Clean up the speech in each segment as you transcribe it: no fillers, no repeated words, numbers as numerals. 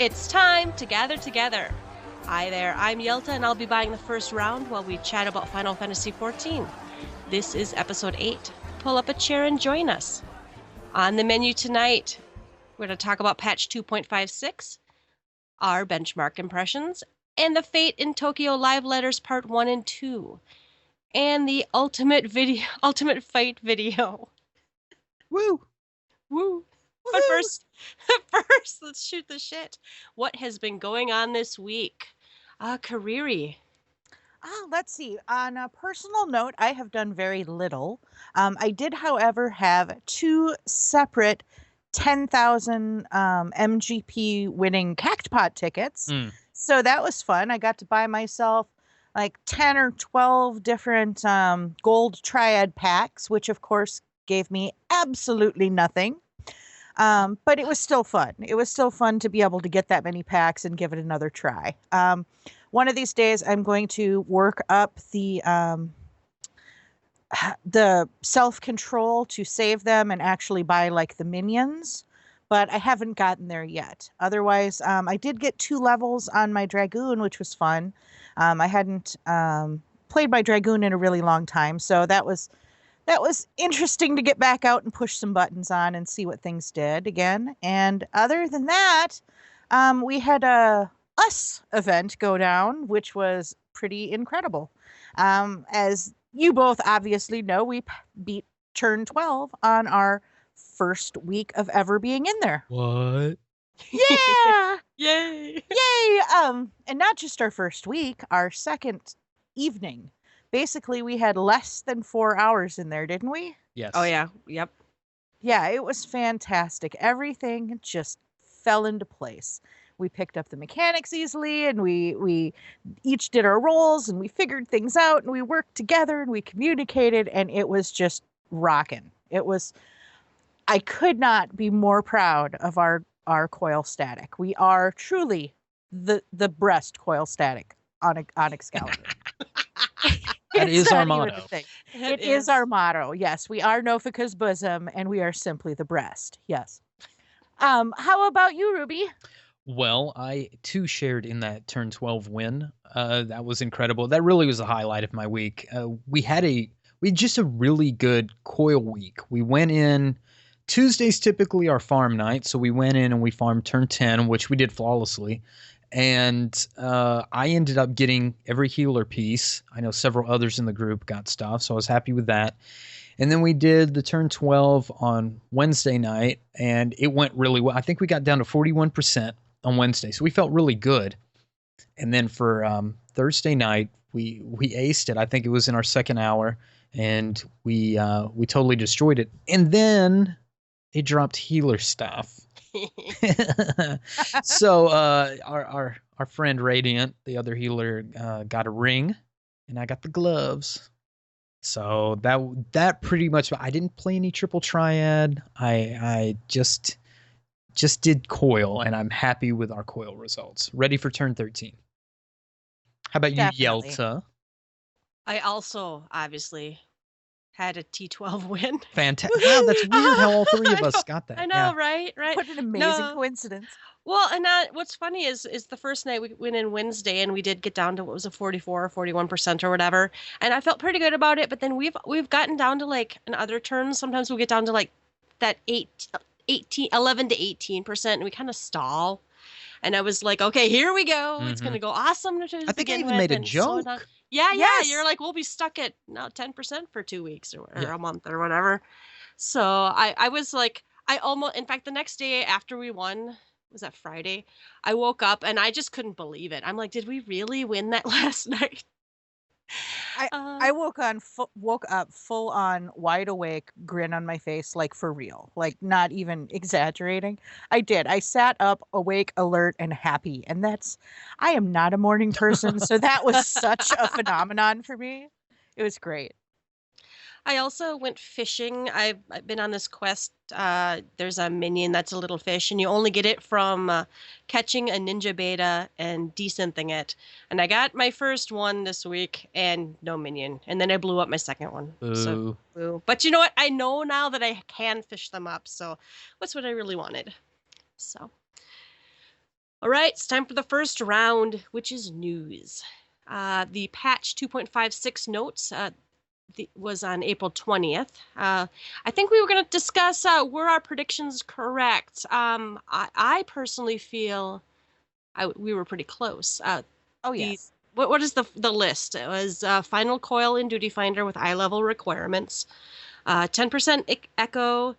It's time to gather together. Hi there, I'm Yelta, and I'll be buying the first round while we chat about Final Fantasy XIV. This is episode 8. Pull up a chair and join us. On the menu tonight, we're going to talk about patch 2.56, our benchmark impressions, and the Fate in Tokyo live letters part 1 and 2, and the ultimate fight video. Woo! Woo! But first, let's shoot the shit. What has been going on this week? Kariri. Let's see. On a personal note, I have done very little. I did, however, have 2 separate 10,000 MGP winning Cactpot tickets. So that was fun. I got to buy myself like 10 or 12 different gold triad packs, which of course gave me absolutely nothing. But it was still fun. It was still fun to be able to get that many packs and give it another try. One of these days, I'm going to work up the self-control to save them and actually buy like the minions, but I haven't gotten there yet. Otherwise, I did get 2 levels on my Dragoon, which was fun. I hadn't played my Dragoon in a really long time, so that was interesting to get back out and push some buttons on and see what things did again. And other than that, we had a US event go down, which was pretty incredible. As you both obviously know, we beat turn 12 on our first week of ever being in there. What? Yeah! Yay! Yay! And not just our first week, our second evening. Basically, we had less than 4 hours in there, didn't we? Yes. Oh, yeah. Yep. Yeah, it was fantastic. Everything just fell into place. We picked up the mechanics easily, and we each did our roles, and we figured things out, and we worked together, and we communicated, and it was just rocking. I could not be more proud of our coil static. We are truly the breast coil static on Excalibur. That is our motto. It is our motto. Yes, we are Nofika's bosom, and we are simply the breast. Yes. How about you, Ruby? Well, I too shared in that turn 12 win. That was incredible. That really was the highlight of my week. We had just a really good coil week. We went in. Tuesday's typically our farm night, so we went in and we farmed turn 10, which we did flawlessly. And I ended up getting every healer piece. I know several others in the group got stuff, so I was happy with that. And then we did the turn 12 on Wednesday night, and it went really well. I think we got down to 41% on Wednesday, so we felt really good. And then for Thursday night, we aced it. I think it was in our second hour, and we totally destroyed it. And then it dropped healer stuff. So our friend Radiant, the other healer, got a ring, and I got the gloves. So that pretty much. I didn't play any triple triad. I just did coil, and I'm happy with our coil results. Ready for turn 13. How about you, Definitely. Yelta? I also, obviously, had a T12 win. Fantastic. Wow, that's weird how all 3 of us got that. I know, Yeah. right? What an amazing coincidence. Well, and what's funny is the first night we went in Wednesday, and we did get down to, what was it, 44 or 41% or whatever, and I felt pretty good about it. But then we've gotten down to, like, in other turns, sometimes we'll get down to like that 11 to 18%, and we kind of stall. And I was like, okay, here we go. It's gonna go awesome. I think I even made a joke. Yeah. Yes. You're like, we'll be stuck at now 10% for 2 weeks or a month or whatever. So I was like, in fact, the next day after we won, was that Friday? I woke up and I just couldn't believe it. I'm like, did we really win that last night? I woke up full on wide awake, grin on my face, like for real, like not even exaggerating. I did. I sat up awake, alert, and happy. And I am not a morning person. So that was such a phenomenon for me. It was great. I also went fishing. I've been on this quest. There's a minion that's a little fish, and you only get it from catching a ninja beta and desynthing it. And I got my first one this week, and no minion. And then I blew up my second one. Ooh. So, boo. But you know what? I know now that I can fish them up, so that's what I really wanted. So, All right, it's time for the first round, which is news. The patch 2.56 notes was on April 20th. I think we were going to discuss were our predictions correct. I personally feel we were pretty close. Oh, yes. What is the list? It was final coil in Duty Finder with eye level requirements, 10% echo,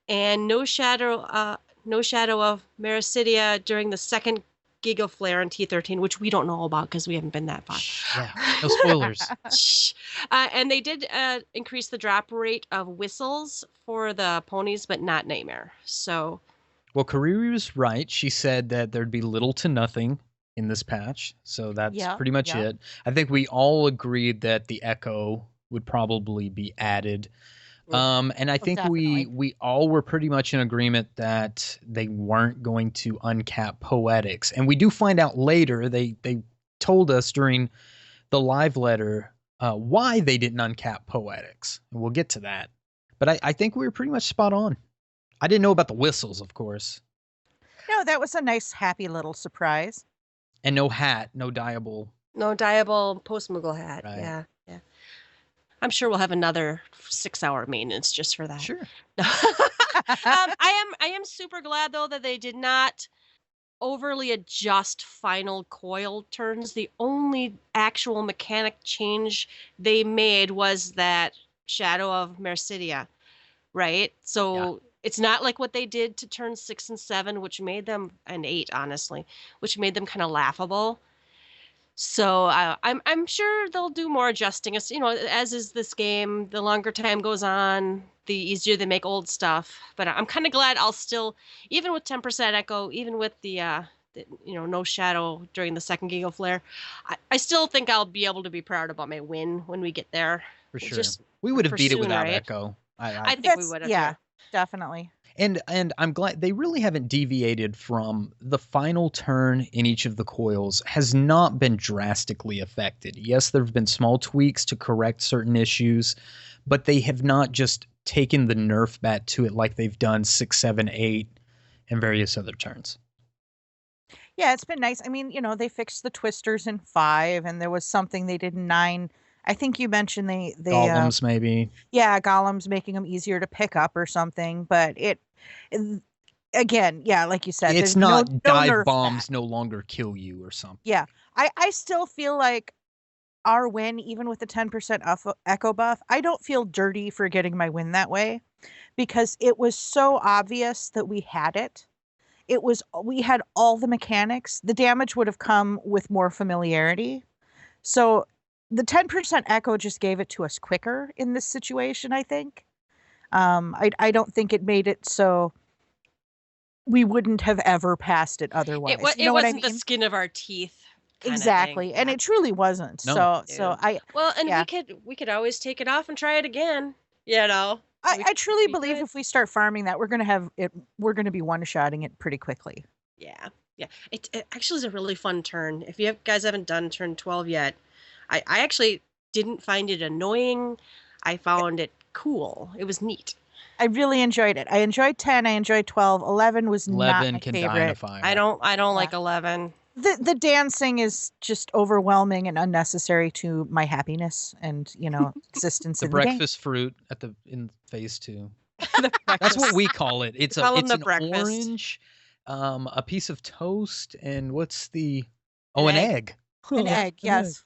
and no shadow of Mericidia during the second Giga Flare in T13, which we don't know about because we haven't been that far. Yeah, no spoilers. And they did increase the drop rate of whistles for the ponies, but not Nightmare. So, well, Kariri was right. She said that there'd be little to nothing in this patch, so that's pretty much it. I think we all agreed that the Echo would probably be added. And I think we all were pretty much in agreement that they weren't going to uncap Poetics. And we do find out later, they told us during the live letter why they didn't uncap Poetics. And we'll get to that. But I think we were pretty much spot on. I didn't know about the whistles, of course. No, that was a nice, happy little surprise. And no hat, no dyeable. No dyeable post-Moogle hat, right. Yeah. I'm sure we'll have another 6-hour maintenance just for that. Sure. I am super glad though that they did not overly adjust final coil turns. The only actual mechanic change they made was that Shadow of Mercidia, right? So it's not like what they did to turn 6 and 7, which made them an 8, honestly, which made them kind of laughable. So I'm sure they'll do more adjusting. As you know, as is this game, the longer time goes on, the easier they make old stuff. But I'm kind of glad I'll still, even with 10% echo, even with the no shadow during the second Giga Flare, I still think I'll be able to be proud about my win when we get there. For sure, we would have beat it without Echo. I think we would have. Yeah, definitely. And I'm glad they really haven't deviated from the final turn in each of the coils has not been drastically affected. Yes, there have been small tweaks to correct certain issues, but they have not just taken the nerf bat to it like they've done 6, 7, 8, and various other turns. Yeah, it's been nice. I mean, they fixed the twisters in 5, and there was something they did in 9. I think you mentioned they golems maybe. Yeah, golems making them easier to pick up or something. But it again, yeah, like you said, it's not no dive bombs no longer kill you or something. Yeah, I still feel like our win, even with the 10% echo buff, I don't feel dirty for getting my win that way because it was so obvious that we had it. We had all the mechanics. The damage would have come with more familiarity. So the 10% echo just gave it to us quicker in this situation, I think. I don't think it made it so we wouldn't have ever passed it otherwise. It wasn't the skin of our teeth. Exactly. And it truly wasn't. No. We could always take it off and try it again. I truly believe if we start farming that, we're going to be one-shotting it pretty quickly. Yeah. It actually is a really fun turn. If you guys haven't done turn 12 yet, I actually didn't find it annoying. I found it cool. It was neat. I really enjoyed it. I enjoyed 10. I enjoyed 12. 11 was not my favorite. I don't like 11. The dancing is just overwhelming and unnecessary to my happiness and existence. The in breakfast the fruit in phase 2. That's what we call it. It's an orange, a piece of toast, and what's the an egg. An egg, yes.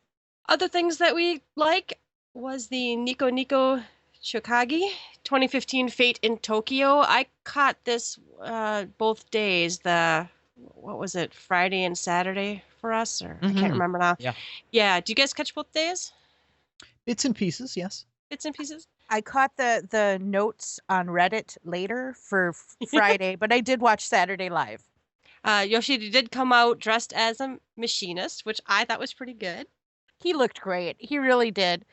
Other things that we like was the Niconico Chokaigi 2015 Fate in Tokyo. I caught this both days. What was it, Friday and Saturday for us? Or I can't remember now. Yeah. Do you guys catch both days? Bits and pieces, yes. Bits and pieces? I caught the notes on Reddit later for Friday, but I did watch Saturday live. Yoshida did come out dressed as a machinist, which I thought was pretty good. He looked great. He really did.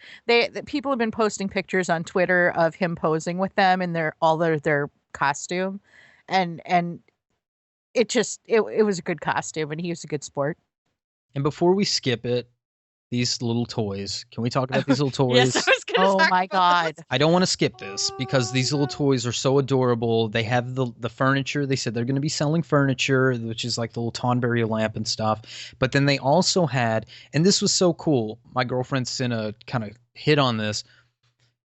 People have been posting pictures on Twitter of him posing with them in their costume, and it was a good costume, and he was a good sport. And before we skip it, these little toys. Can we talk about these little toys? Yes, I was gonna Oh talk my about God. this. I don't want to skip this because these little toys are so adorable. They have the furniture. They said they're going to be selling furniture, which is like the little Tonberry lamp and stuff. But then they also had, and this was so cool. My girlfriend Cinna kind of hit on this.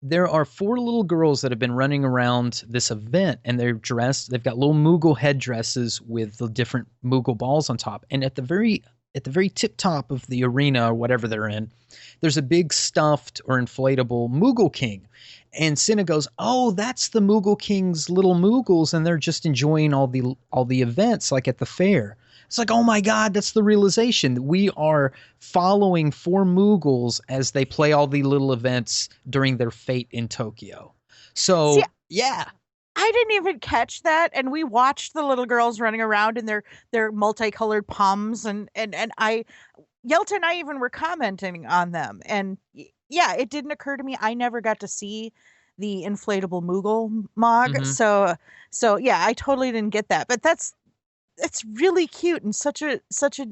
There are 4 little girls that have been running around this event, and they're dressed. They've got little Moogle headdresses with the different Moogle balls on top. And at the very tip top of the arena or whatever they're in, there's a big stuffed or inflatable Moogle King. And Cinna goes, "Oh, that's the Moogle King's little Moogles, and they're just enjoying all the events like at the fair." It's like, oh my God, that's the realization. We are following 4 Moogles as they play all the little events during their fate in Tokyo. So, See, yeah. I didn't even catch that, and we watched the little girls running around in their multicolored poms, and Yelta and I even were commenting on them, and yeah, it didn't occur to me. I never got to see the inflatable Moogle Mog, Mhm. so yeah, I totally didn't get that, but it's really cute and such a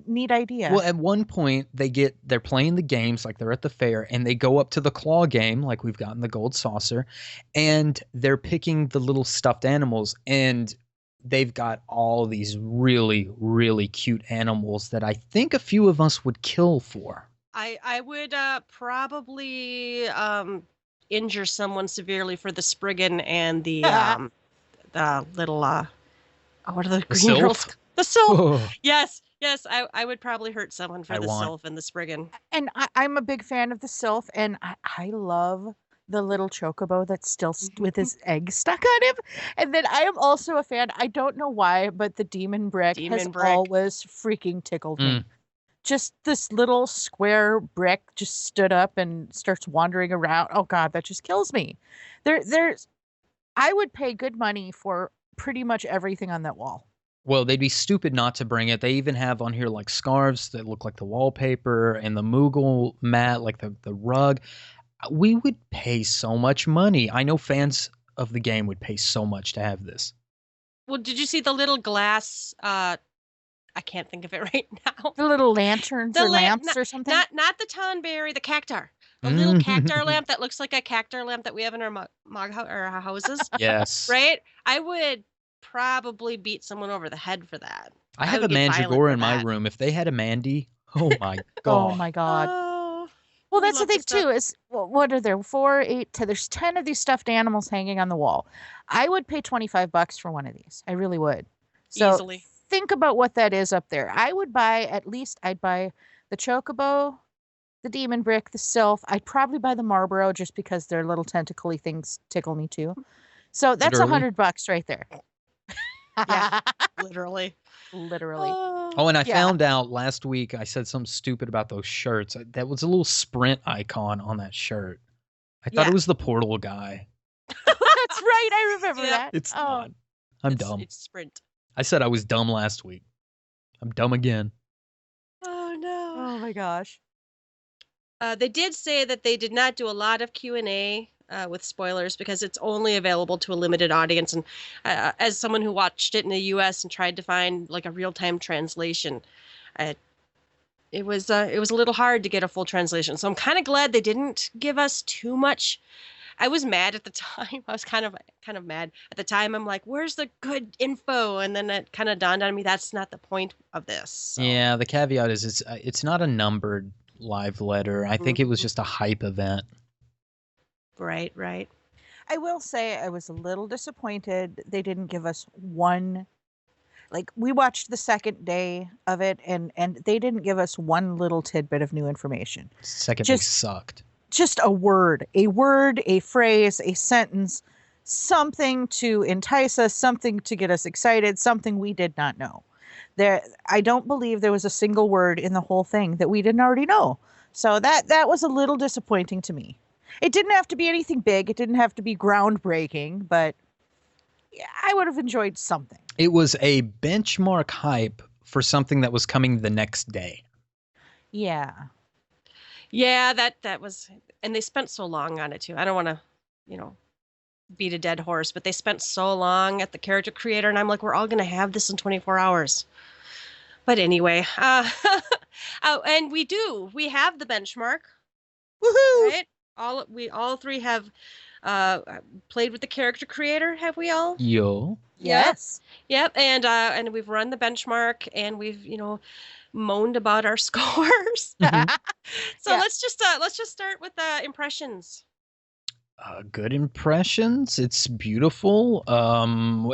neat idea. Well, at one point they're playing the games like they're at the fair, and they go up to the claw game like we've got in the gold saucer, and they're picking the little stuffed animals, and they've got all these really, really cute animals that I think a few of us would kill for. I would probably injure someone severely for the Spriggan and the little what are the green sylph? girls? The Sylph. Oh, Yes, I would probably hurt someone for I the want- Sylph and the Spriggan. And I'm a big fan of the Sylph, and I love the little chocobo that's still with his egg stuck on him. And then I am also a fan, I don't know why, but the Demon Brick has Demon Brick. always freaking tickled me. Mm. Just this little square brick just stood up and starts wandering around. Oh God, that just kills me. There's I would pay good money for pretty much everything on that wall. Well, they'd be stupid not to bring it. They even have on here like scarves that look like the wallpaper and the Moogle mat, like the rug. We would pay so much money. I know fans of the game would pay so much to have this. Well, did you see the little glass? I can't think of it right now. The little lanterns The or lamp- lamps or something. Not the Tonberry, the cactar. The little cactar lamp that looks like a cactar lamp that we have in our our houses. Yes. Right? I would probably beat someone over the head for that. I have a would get violent Mandragora for in my that. room. If they had a Mandy, oh my Oh God. my God. Oh, Well, I that's the love thing this stuff. too. Is what are there? 4, 8, 10. There's 10 of these stuffed animals hanging on the wall. I would pay $25 for one of these. I really would. So Easily. think about what that is up there. I would buy I'd buy the Chocobo, the Demon Brick, the Sylph. I'd probably buy the Marlboro just because their little tentacly things tickle me too. So that's Literally? $100 right there. Yeah. Literally. Literally. Oh, and I Yeah. found out last week I said something stupid about those shirts. That was a little Sprint icon on that shirt. I thought Yeah. it was the Portal guy. That's right. I remember Yeah. that. It's Oh. not. I'm It's- dumb. It's Sprint. I said I was dumb last week. I'm dumb again. Oh no. Oh my gosh. They did say that they did not do a lot of Q&A with spoilers because it's only available to a limited audience. And as someone who watched it in the U.S. and tried to find like a real-time translation, it was a little hard to get a full translation. So I'm kind of glad they didn't give us too much. I was mad at the time. I was kind of mad at the time. I'm like, where's the good info? And then it kind of dawned on me that's not the point of this. So. Yeah, the caveat is it's not a numbered live letter. I think it was Mhm. just a hype event. Right. I will say I was a little disappointed they didn't give us one. Like, we watched the second day of it, and they didn't give us one little tidbit of new information. Second Just- they sucked. Just a word, a phrase, a sentence, something to entice us, something to get us excited, something we did not know. I don't believe there was a single word in the whole thing that we didn't already know. So that was a little disappointing to me. It didn't have to be anything big. It didn't have to be groundbreaking, but yeah, I would have enjoyed something. It was a benchmark hype for something that was coming the next day. Yeah. Yeah, that was, and they spent so long on it too. I don't want to, beat a dead horse, but they spent so long at the character creator, and I'm like, we're all gonna have this in 24 hours. But anyway, And we have the benchmark, Woohoo! right? All three have played with the character creator, have we all? Yo. Yes. Yep. And we've run the benchmark, and we've, moaned about our scores. Mhm. So Yeah. let's just start with impressions. Good impressions. It's beautiful.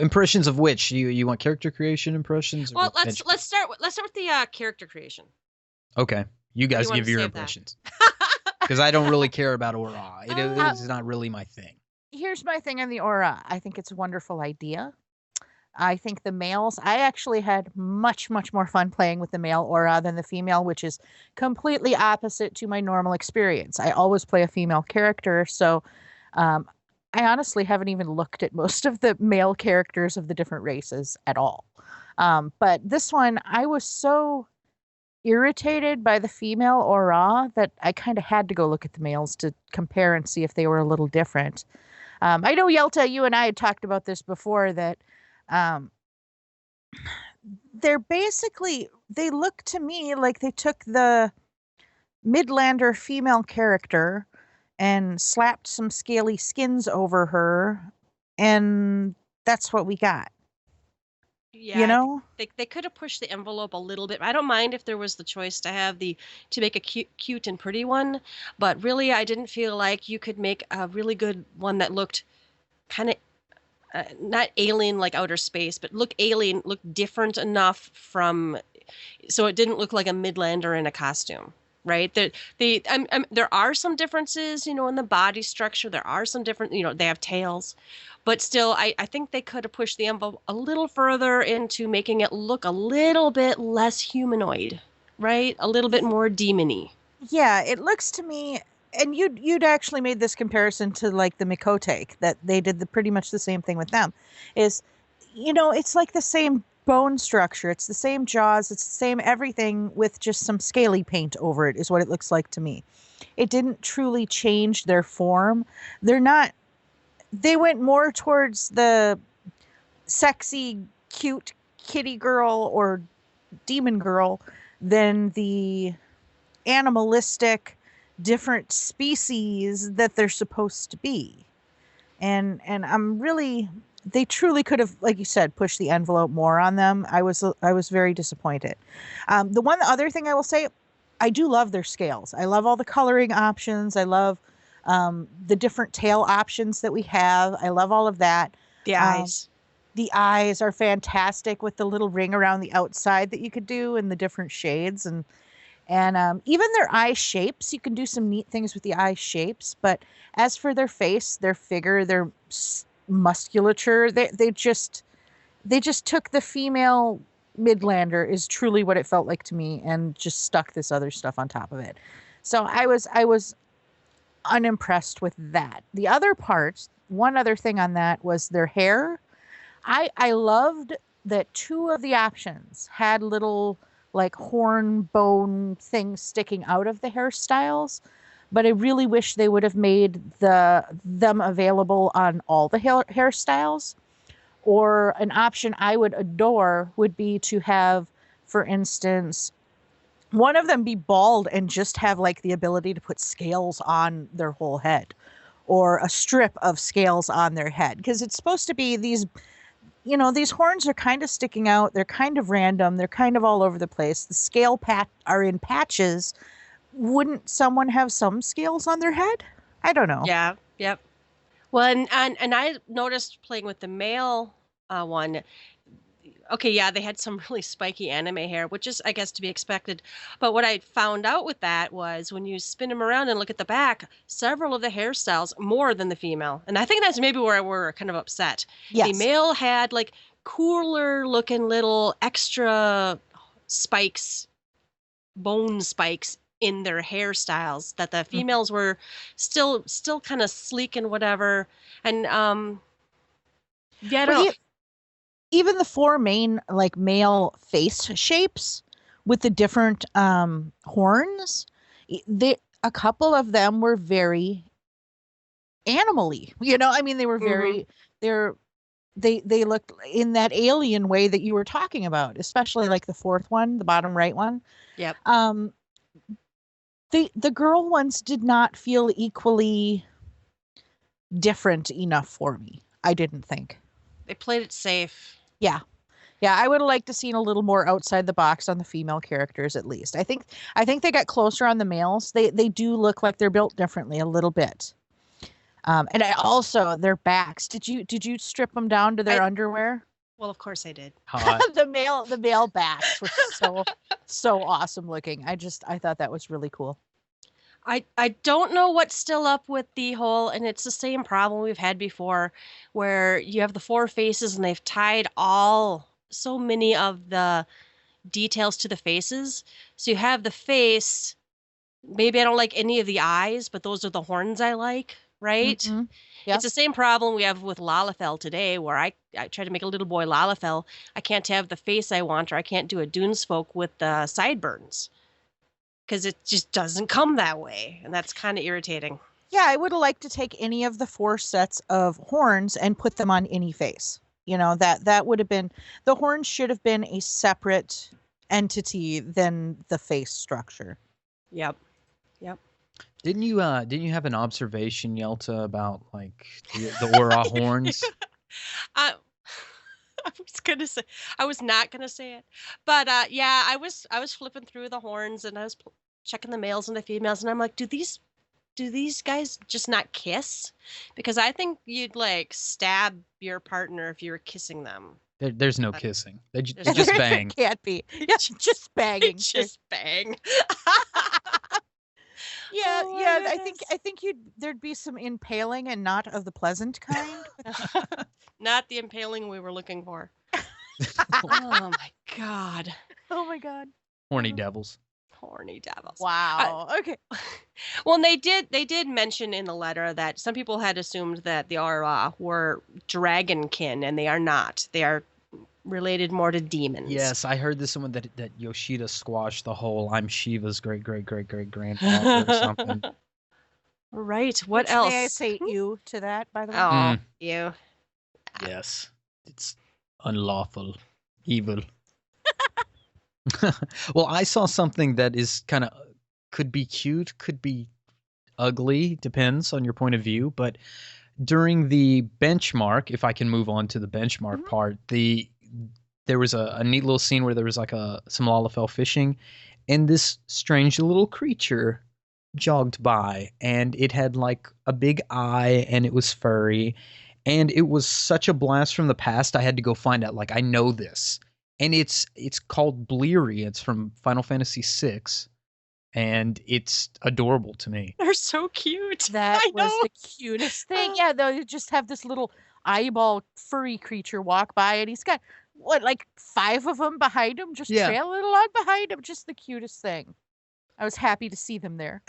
Impressions of which? You want character creation impressions? Or Well, bench- let's start with the character creation. Okay, you guys you want give to your save that? impressions because I don't really care about aura. It's not really my thing. Here's my thing on the aura. I think it's a wonderful idea. I think the males, I actually had much, much more fun playing with the male aura than the female, which is completely opposite to my normal experience. I always play a female character, so um, I honestly haven't even looked at most of the male characters of the different races at all. But this one, I was so irritated by the female aura that I kind of had to go look at the males to compare and see if they were a little different. I know, Yelta, you and I had talked about this before, that um, they look to me like they took the Midlander female character and slapped some scaly skins over her, and that's what we got. Yeah, You know? they could have pushed the envelope a little bit. I don't mind if there was the choice to make a cute and pretty one, but really I didn't feel like you could make a really good one that looked kind of not alien like outer space, but look different enough so it didn't look like a Midlander in a costume. Right. There are some differences, in the body structure. There are some different, they have tails, but still, I think they could have pushed the envelope a little further into making it look a little bit less humanoid, right? A little bit more demony. Yeah, it looks to me, and you'd actually made this comparison to like the Mikote, that they did pretty much the same thing with them. Is, it's like the same bone structure, it's the same jaws, it's the same everything with just some scaly paint over it, is what it looks like to me. It didn't truly change their form. They went more towards the sexy, cute kitty girl or demon girl than the animalistic different species that they're supposed to be. And I'm really, they truly could have, like you said, pushed the envelope more on them. I was very disappointed. The other thing I will say, I do love their scales. I love all the coloring options. I love the different tail options that we have. I love all of that. The eyes. The eyes are fantastic with the little ring around the outside that you could do and the different shades, and even their eye shapes. You can do some neat things with the eye shapes. But as for their face, their figure, their musculature, they just took the female Midlander, is truly what it felt like to me, and just stuck this other stuff on top of it. So I was unimpressed with that. The other part, one other thing on that, was their hair. I loved that two of the options had little like horn bone things sticking out of the hairstyles, but I really wish they would have made them available on all the hairstyles. Or an option I would adore would be to have, for instance, one of them be bald and just have like the ability to put scales on their whole head, or a strip of scales on their head, because it's supposed to be these horns are kind of sticking out. They're kind of random. They're kind of all over the place. The scale are in patches. Wouldn't someone have some scales on their head? I don't know. Yeah. Yep. Well, and I noticed playing with the male one. Okay, yeah, they had some really spiky anime hair, which is, I guess, to be expected. But what I found out with that was when you spin them around and look at the back, several of the hairstyles more than the female. And I think that's maybe where we're kind of upset. Yes. The male had like cooler looking little extra spikes, bone spikes in their hairstyles, that the females were still kind of sleek and whatever. And yeah, I don't know. Even the four main like male face shapes with the different horns, a couple of them were very animal-y. I mean, they were very, they're they looked in that alien way that you were talking about, especially like the fourth one, the bottom right one. Yep. The girl ones did not feel equally different enough for me. I didn't think. They played it safe. Yeah. Yeah, I would have liked to seen a little more outside the box on the female characters at least. I think they got closer on the males. They do look like they're built differently a little bit. And I also their backs. Did you strip them down to their underwear? Well, of course I did. The male backs were so awesome looking. I thought that was really cool. I don't know what's still up with the whole, and it's the same problem we've had before, where you have the four faces and they've tied so many of the details to the faces. So you have the face. Maybe I don't like any of the eyes, but those are the horns I like, right? Mm-hmm. Yep. It's the same problem we have with Lalafell today, where I try to make a little boy Lalafell. I can't have the face I want, or I can't do a Dunesfolk with the sideburns. Because it just doesn't come that way. And that's kind of irritating. Yeah, I would have liked to take any of the four sets of horns and put them on any face. You know, that would have been, the horns should have been a separate entity than the face structure. Yep. Didn't you have an observation, Yelta, about like the aura horns? I was not gonna say it, but yeah, I was flipping through the horns and I was checking the males and the females, and I'm like, do these guys just not kiss? Because I think you'd like stab your partner if you were kissing them. There's no kissing. They just bang. It can't be. Yeah, just banging. Just bang. Yeah, Oh, yeah. goodness. I think there'd be some impaling and not of the pleasant kind. Not the impaling we were looking for. Oh my god. Oh my god. Horny devils. Horny devils. Wow. Okay. Well, and they did mention in the letter that some people had assumed that the Aura were dragonkin, and they are not. They are related more to demons. Yes, I heard this one that Yoshida squashed the whole I'm Shiva's great grandfather or something. Right. What Which else? May I say you to that, by the way? Oh, you. Yes. It's unlawful. Evil. Well, I saw something that is kind of could be cute, could be ugly, depends on your point of view, but during the benchmark, if I can move on to the benchmark part, there was a neat little scene where there was like some Lalafell fishing, and this strange little creature jogged by, and it had like a big eye, and it was furry, and it was such a blast from the past. I had to go find out. Like, I know this, and it's called Bleary. It's from Final Fantasy VI, and it's adorable to me. They're so cute. That I was know. the cutest thing. Yeah, they'll just have this little eyeball furry creature walk by, and he's got like 5 of them behind him, just trailing along behind him. Just the cutest thing. I was happy to see them there.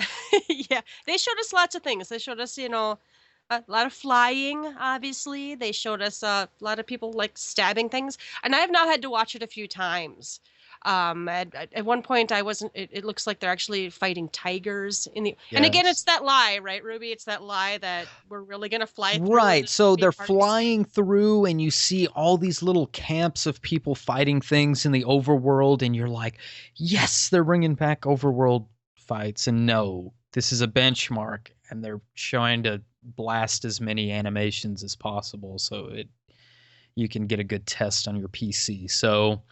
Yeah, they showed us lots of things. They showed us, a lot of flying, obviously. They showed us a lot of people like stabbing things. And I have now had to watch it a few times. At one point, it looks like they're actually fighting tigers in the. And again, it's that lie, right, Ruby? It's that lie that we're really gonna fly through. Right. So they're flying through, and you see all these little camps of people fighting things in the overworld, and you're like, yes, they're bringing back overworld fights. And no, this is a benchmark, and they're trying to blast as many animations as possible so you can get a good test on your PC. So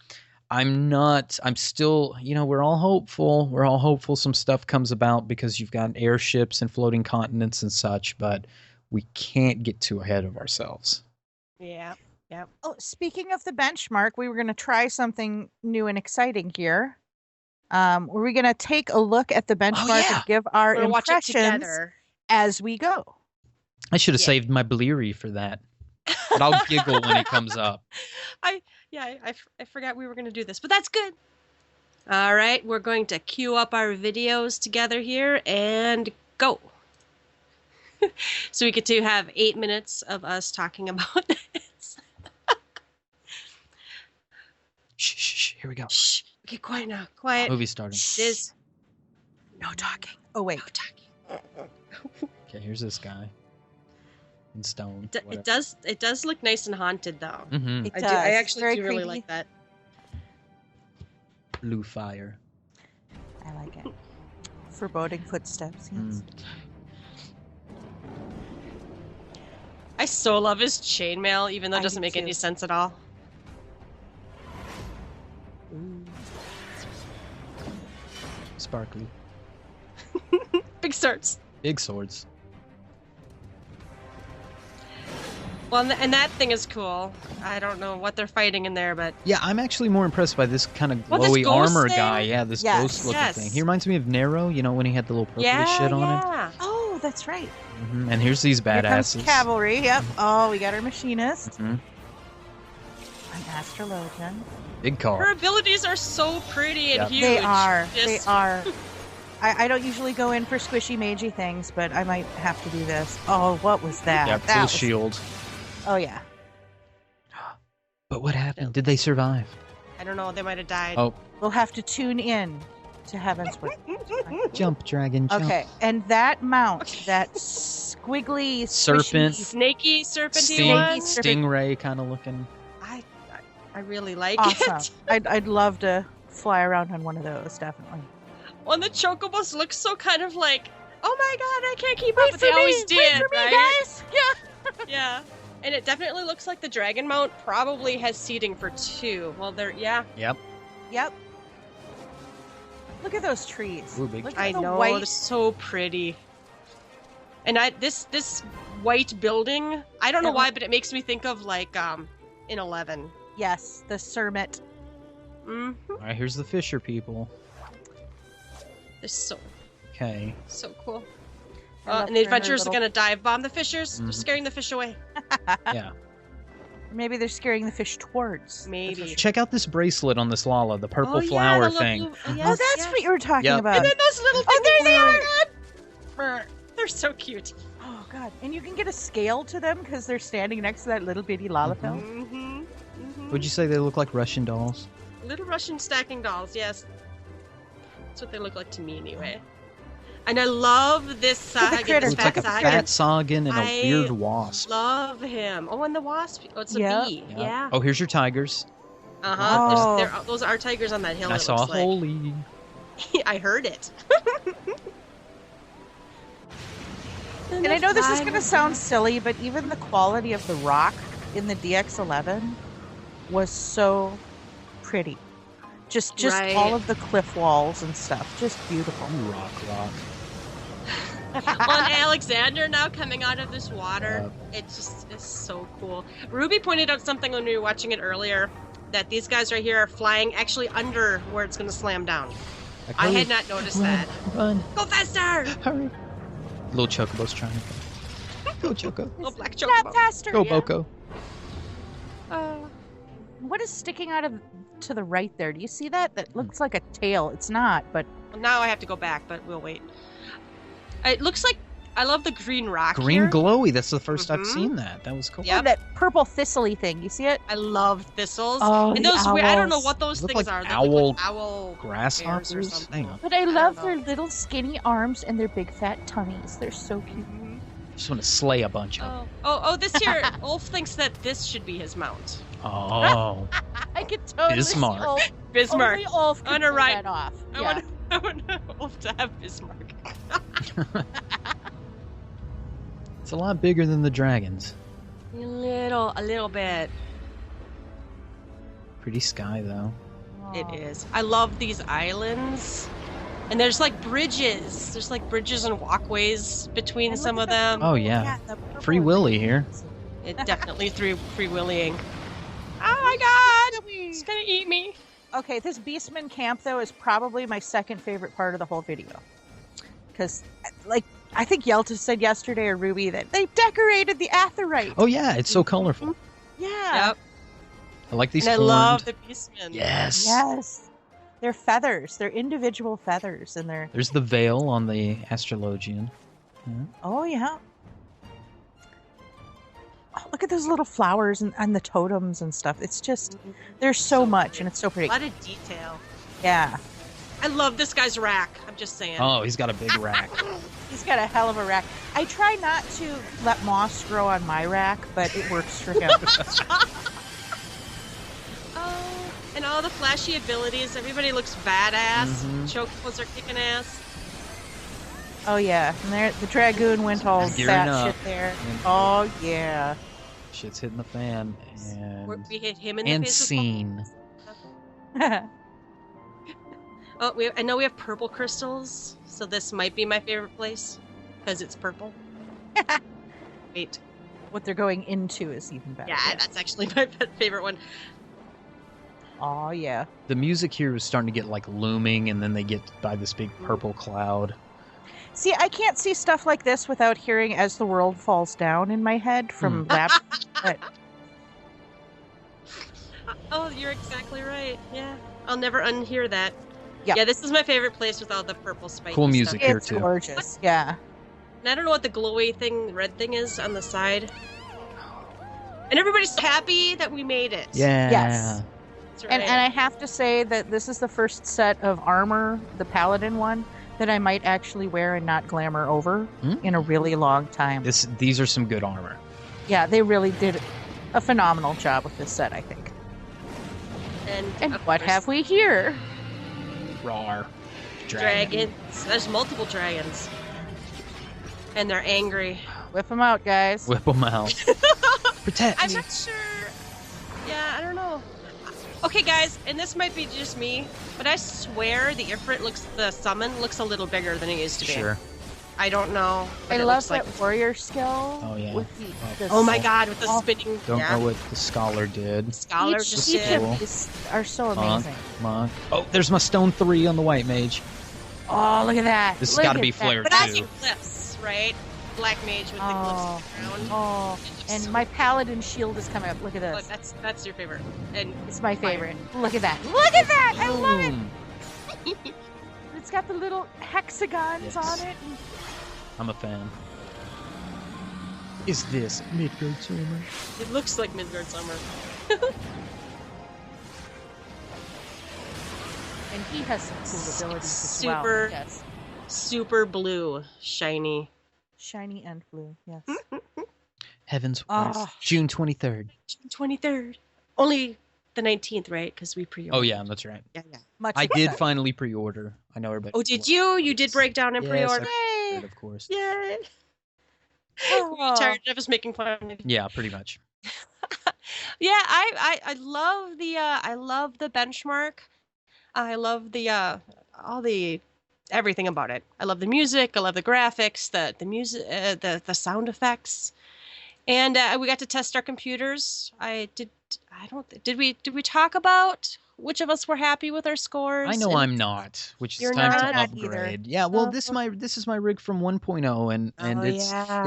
I'm still, we're all hopeful. We're all hopeful some stuff comes about because you've got airships and floating continents and such, but we can't get too ahead of ourselves. Yeah. Yeah. Oh, speaking of the benchmark, we were going to try something new and exciting here. Were we going to take a look at the benchmark and give our impressions as we go? I should have saved my Bleary for that. But I'll giggle when it comes up. I forgot we were going to do this, but that's good. All right, we're going to queue up our videos together here and go. So we get to have 8 minutes of us talking about this. Shh, here we go. Shh. Okay, quiet now. Quiet. Movie starting. This. No talking. Oh, wait. No talking. Okay, here's this guy. in stone. It does look nice and haunted though. Mm-hmm. It I does. do. I actually Very do really creepy. like that. Blue fire. I like it. Foreboding footsteps. Yes. I so love his chainmail, even though it I doesn't do make any too. sense at all. Sparkly. Big swords. Big swords. Well, and that thing is cool. I don't know what they're fighting in there, but Yeah, I'm actually more impressed by this kind of Well, this glowy ghost armor thing? guy. Yeah, this Yes. ghost-looking Yes. thing. He reminds me of Nero, you know, when he had the little purplish yeah, shit on it. yeah. Oh, that's right. And here's these Here comes badasses. cavalry. Yep. Oh, we got our machinist. Mhm. An astrologian. Big car. Her abilities are so pretty and Yep. huge. They are. They Just- are. I don't usually go in for squishy, magey things, but I might have to do this. Oh, what was that? Yeah, that full was... shield. Oh, yeah. But what happened? Did they survive? I don't know. They might have died. Oh, We'll have to tune in to Heaven's Word. jump, dragon, jump. Okay, and that mount, that squiggly, squishy- Serpent. Snaky, serpenty Sting, one. stingray kind of looking. I really like Awesome. it. I'd love to fly around on one of those, definitely. Well, the chocobos look so kind of like, oh my god, I can't keep Wait up, but for they me! always Wait did, for me, right? guys! Yeah. Yeah. And it definitely looks like the dragon mount probably has seating for 2. Well, Yep. Yep. Look at those trees. Ooh, big Look at I the know, white. they're so pretty. And this white building, I don't know Yeah, why, but it makes me think of like in 11. Yes, the Sermet. Mm-hmm. All right, here's the Fisher people. They're so Okay. cool. I love And the her and her adventurers are little- gonna dive bomb the fishers. They're Mhm. scaring the fish away. Yeah. Maybe they're scaring the fish towards. Maybe. Check out this bracelet on this Lala, the purple Oh, yeah, flower the little thing. blue- Oh, yes, that's yes. what you were talking Yep. about. And then those little Oh, things. there they are! They're so cute. Oh, God. And you can get a scale to them because they're standing next to that little bitty Lalafell. Mm-hmm. Mm-hmm. Would you say they look like Russian dolls? Little Russian stacking dolls, yes. That's what they look like to me, anyway. And I love this critter. Sagan, this Looks fat like a Sagan. fat Sagan and a I weird wasp. Love him. Oh, and the wasp. Oh, it's a Yeah. bee. Yeah. Oh, here's your tigers. Uh-huh. Oh. Those are tigers on that hill. I it saw a looks like. holy. I heard it. And I know this is going to sound silly, but even the quality of the rock in the DX11 was so pretty. Just Right. all of the cliff walls and stuff. Just beautiful. Rock. Well, and Alexander now coming out of this water. It just is so cool. Ruby pointed out something when we were watching it earlier, that these guys right here are flying actually under where it's going to slam down. I had not noticed that. Run. Go faster! Hurry. Little Chocobo's trying to go. Go, Choco. Oh, black Snap chocobo. faster! Go, yeah. Boko. What is sticking out of to the right there? Do you see that? That looks like a tail. It's not, but Well, now I have to go back, but we'll wait. It looks like I love the green rock Green here. glowy. That's the 1st I've Mhm. seen that. That was cool. Yep. oh, that purple thistly thing. You see it? I love thistles. Oh, and the those I don't know owls. what those Look things like are. They owl look like owl bears or Grasshoppers. something. Hang on. But I don't love know. their little skinny arms and their big fat tummies. They're so cute. Mhm. Just want to slay a bunch of them. Oh, this here, Ulf thinks that this should be his mount. Oh. I could totally Bismarck. see Ulf. Bismarck. Only Ulf could On a pull right- that off. I Yeah. want Ulf to have Bismarck. It's a lot bigger than the dragons. A little bit. Pretty sky, though. It is. I love these islands. And there's like bridges. There's like bridges and walkways between And some look of at them. Oh, yeah. the purple Free and Willy the- here. It definitely free willying. Oh my god! It's gonna eat me. Okay, this Beastman camp though is probably my second favorite part of the whole video. Because, like, I think Yelta said yesterday or Ruby that they decorated the Aetheryte. Oh, yeah. It's so colorful. Yeah. Yep. I like these And I horned. love the beastmen. Yes. Yes. They're feathers. They're individual feathers, and they're There's the veil on the astrologian. oh yeah. Oh, look at those little flowers and the totems and stuff. It's just there's so much, pretty. and it's so A pretty. lot of detail. Yeah. I love this guy's rack. I'm just saying. Oh, he's got a big rack. He's got a hell of a rack. I try not to let moss grow on my rack, but it works for him. Oh, and all the flashy abilities. Everybody looks badass. Chocobos are kicking ass. Oh yeah, and there the Dragoon went all Gearing fat up. shit there. Oh yeah. Shit's hitting the fan. We hit him in the And face. scene. Oh, I know we have purple crystals, so this might be my favorite place because it's purple. Wait. What they're going into is even better. Yeah, that's actually my favorite one. Oh yeah. The music here is starting to get like looming, and then they get by this big purple cloud. See, I can't see stuff like this without hearing "As the World Falls Down" in my head from Lab. But... Oh, you're exactly right. Yeah, I'll never unhear that. Yep. Yeah, this is my favorite place with all the purple spiky Cool music stuff. here It's too. gorgeous. Yeah. And I don't know what the glowy thing, red thing is on the side. And everybody's happy that we made it. Yeah. Yes. That's right. And I have to say that this is the first set of armor, the Paladin one, that I might actually wear and not glamour over in a really long time. These are some good armor. Yeah, they really did a phenomenal job with this set, I think. And of what course, have we here? Rawr. dragons. There's multiple dragons. And they're angry. Whip them out, guys. Whip them out. Protect I'm me. not sure. Yeah, I don't know. Okay, guys, and this might be just me, but I swear the the summon looks a little bigger than it used to be. Sure. I don't know. I but it love looks that like warrior skill. Oh, yeah. With the Oh my god, with the Oh. spinning. Don't yeah. know what the scholar did. Scholar Each just Each did. cool. of these are so Monk, amazing. monk. Oh, there's my stone 3 on the white mage. Oh, look at that. This has Look gotta at be that. flared But that's too. Eclipse, right? Black mage with the Oh, eclipse around. oh, and my paladin shield is coming up. Look at Look, this. that's your favorite. And It's my favorite. Look at that. Look at that. I love it. Boom. It's got the little hexagons Yes. on it. I'm a fan. Is this Midgard Summer? it looks like Midgard Summer. And he has some cool abilities as Super. well. Yes. Super blue, shiny. Shiny and blue. Yes. Heaven's Oh. West. June 23rd. June 23rd. Only the 19th, right? Because we pre-ordered. Oh, yeah, that's right. Yeah, yeah. Much I did excited. finally pre-order. I know everybody. Oh, did you? You did break down and Yes, pre-order? I Yay! did, of course. Yay! Oh. Were you tired of us making fun of you? Yeah, pretty much. Yeah, I love the benchmark. I love the all the everything about it. I love the music. I love the graphics. The music. The sound effects. And we got to test our computers. Did we talk about which of us were happy with our scores? I know And- I'm not, which is You're time not? to Not either. upgrade. Yeah, well, Oh. this is my rig from 1.0, and Oh, it's yeah.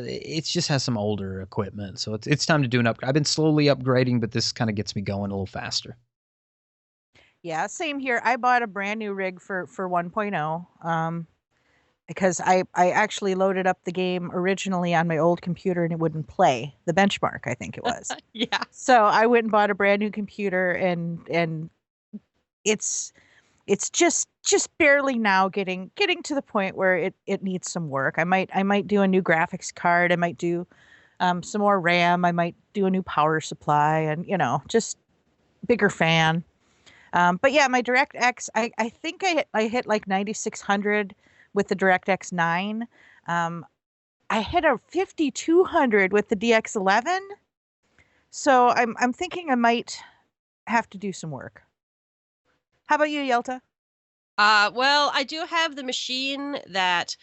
it just has some older equipment, so it's time to do an upgrade. I've been slowly upgrading, but this kind of gets me going a little faster. Yeah, same here. I bought a brand new rig for 1.0 because I actually loaded up the game originally on my old computer and it wouldn't play. The benchmark, I think it was. Yeah. So I went and bought a brand new computer and it's just barely now getting to the point where it needs some work. I might do a new graphics card. I might do some more RAM. I might do a new power supply and just bigger fan. But yeah, my DirectX, I think I hit like 9600 with the DirectX 9. I hit a 5200 with the DX11. So I'm thinking I might have to do some work. How about you, Yelta? Well, I do have the machine that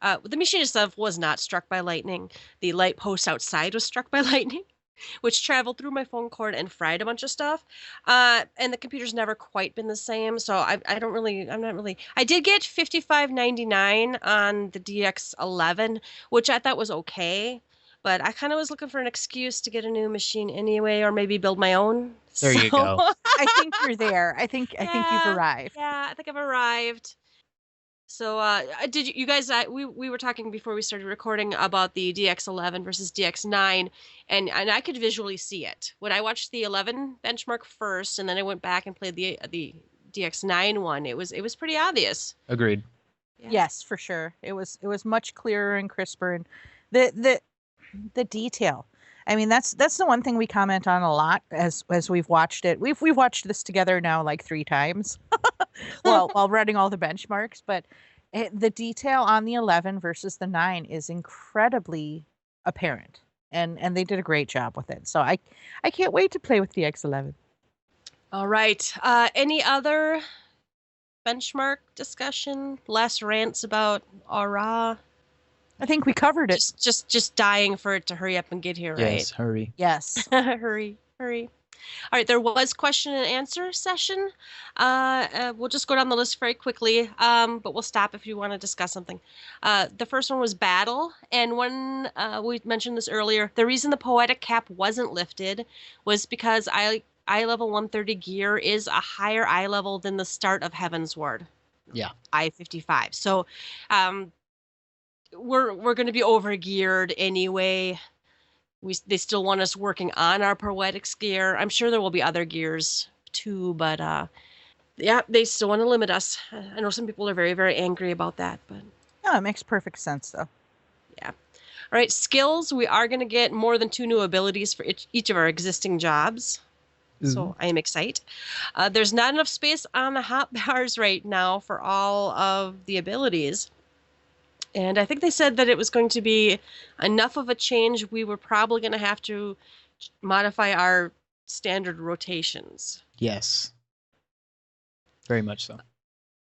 the machine itself was not struck by lightning. The light post outside was struck by lightning, which traveled through my phone cord and fried a bunch of stuff. And the computer's never quite been the same, so I'm not really. I did get 5599 on the DX11, which I thought was okay. But I kind of was looking for an excuse to get a new machine anyway, or maybe build my own. There you go. I think you're there. I think you've Yeah. arrived. Yeah, I think I've arrived. So, did you guys? We were talking before we started recording about the DX11 versus DX9, and I could visually see it when I watched the 11 benchmark first, and then I went back and played the DX9 one. It was pretty obvious. Agreed. Yeah. Yes, for sure. It was much clearer and crisper, and the detail. I mean, that's the one thing we comment on a lot as we've watched it. We've watched this together now like 3 times. Well, while running all the benchmarks, but the detail on the 11 versus the 9 is incredibly apparent, and they did a great job with it. So I can't wait to play with the X11. All right. Any other benchmark discussion? Last rants about Aura? I think we covered it. Just dying for it to hurry up and get here, right? Yes, hurry. Yes. Hurry. All right, there was question and answer session. We'll just go down the list very quickly, but we'll stop if you want to discuss something. The first one was battle, and when we mentioned this earlier, the reason the poetic cap wasn't lifted was because eye level 130 gear is a higher eye level than the start of Heaven's Ward. Yeah. Eye 55. So we're going to be over geared anyway. They still want us working on our poetics gear. I'm sure there will be other gears too, but yeah, they still want to limit us. I know some people are very, very angry about that, but No, it makes perfect sense though. yeah. All right, skills. We are going to get more than 2 new abilities for each of our existing jobs. So I am excited. There's not enough space on the hotbars right now for all of the abilities. And I think they said that it was going to be enough of a change. We were probably going to have to modify our standard rotations. Yes. Very much so.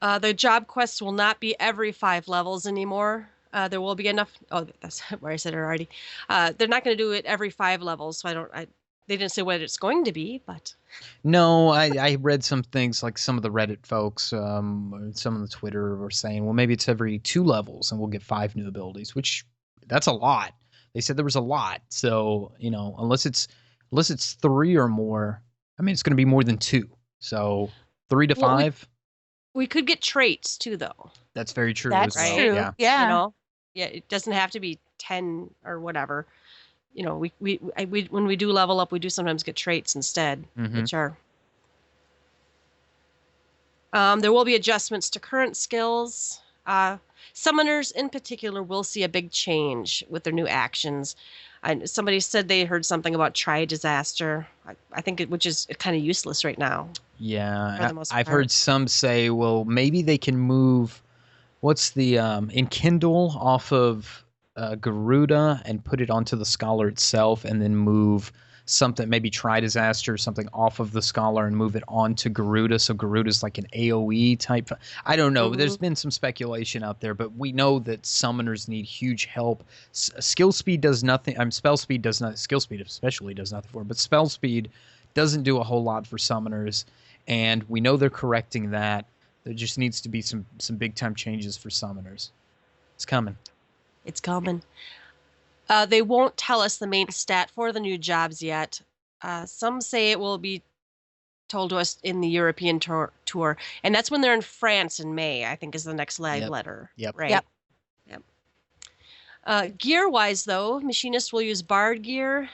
The job quests will not be every 5 levels anymore. There will be enough. Oh, that's where I said it already. They're not going to do it every 5 levels. So they didn't say what it's going to be, but. No, I read some things like some of the Reddit folks, some on the Twitter were saying, well, maybe it's every 2 levels and we'll get 5 new abilities, which that's a lot. They said there was a lot. So, unless it's 3 or more, I mean, it's going to be more than 2. So 3 to 5. We could get traits too, though. That's very true. That's as well. true. Yeah. Yeah, it doesn't have to be 10 or whatever. We when we do level up, we do sometimes get traits instead, which are. There will be adjustments to current skills. Summoners in particular will see a big change with their new actions. Somebody said they heard something about try disaster. I think which is kind of useless right now. Yeah, I've heard some say, well, maybe they can move. What's the enkindle off of Garuda and put it onto the scholar itself, and then move something, maybe try disaster or something off of the scholar and move it onto Garuda. So Garuda's like an AoE type. I don't know. There's been some speculation out there, but we know that summoners need huge help. Skill speed does nothing. Spell speed does not. Skill speed especially does nothing for it, but spell speed doesn't do a whole lot for summoners, and we know they're correcting that. There just needs to be some big time changes for summoners. It's coming. It's coming. They won't tell us the main stat for the new jobs yet. Some say it will be told to us in the European tour. And that's when they're in France in May, I think is the next letter. Yep. Right? Yep. Gear-wise, though, Machinists will use Bard gear.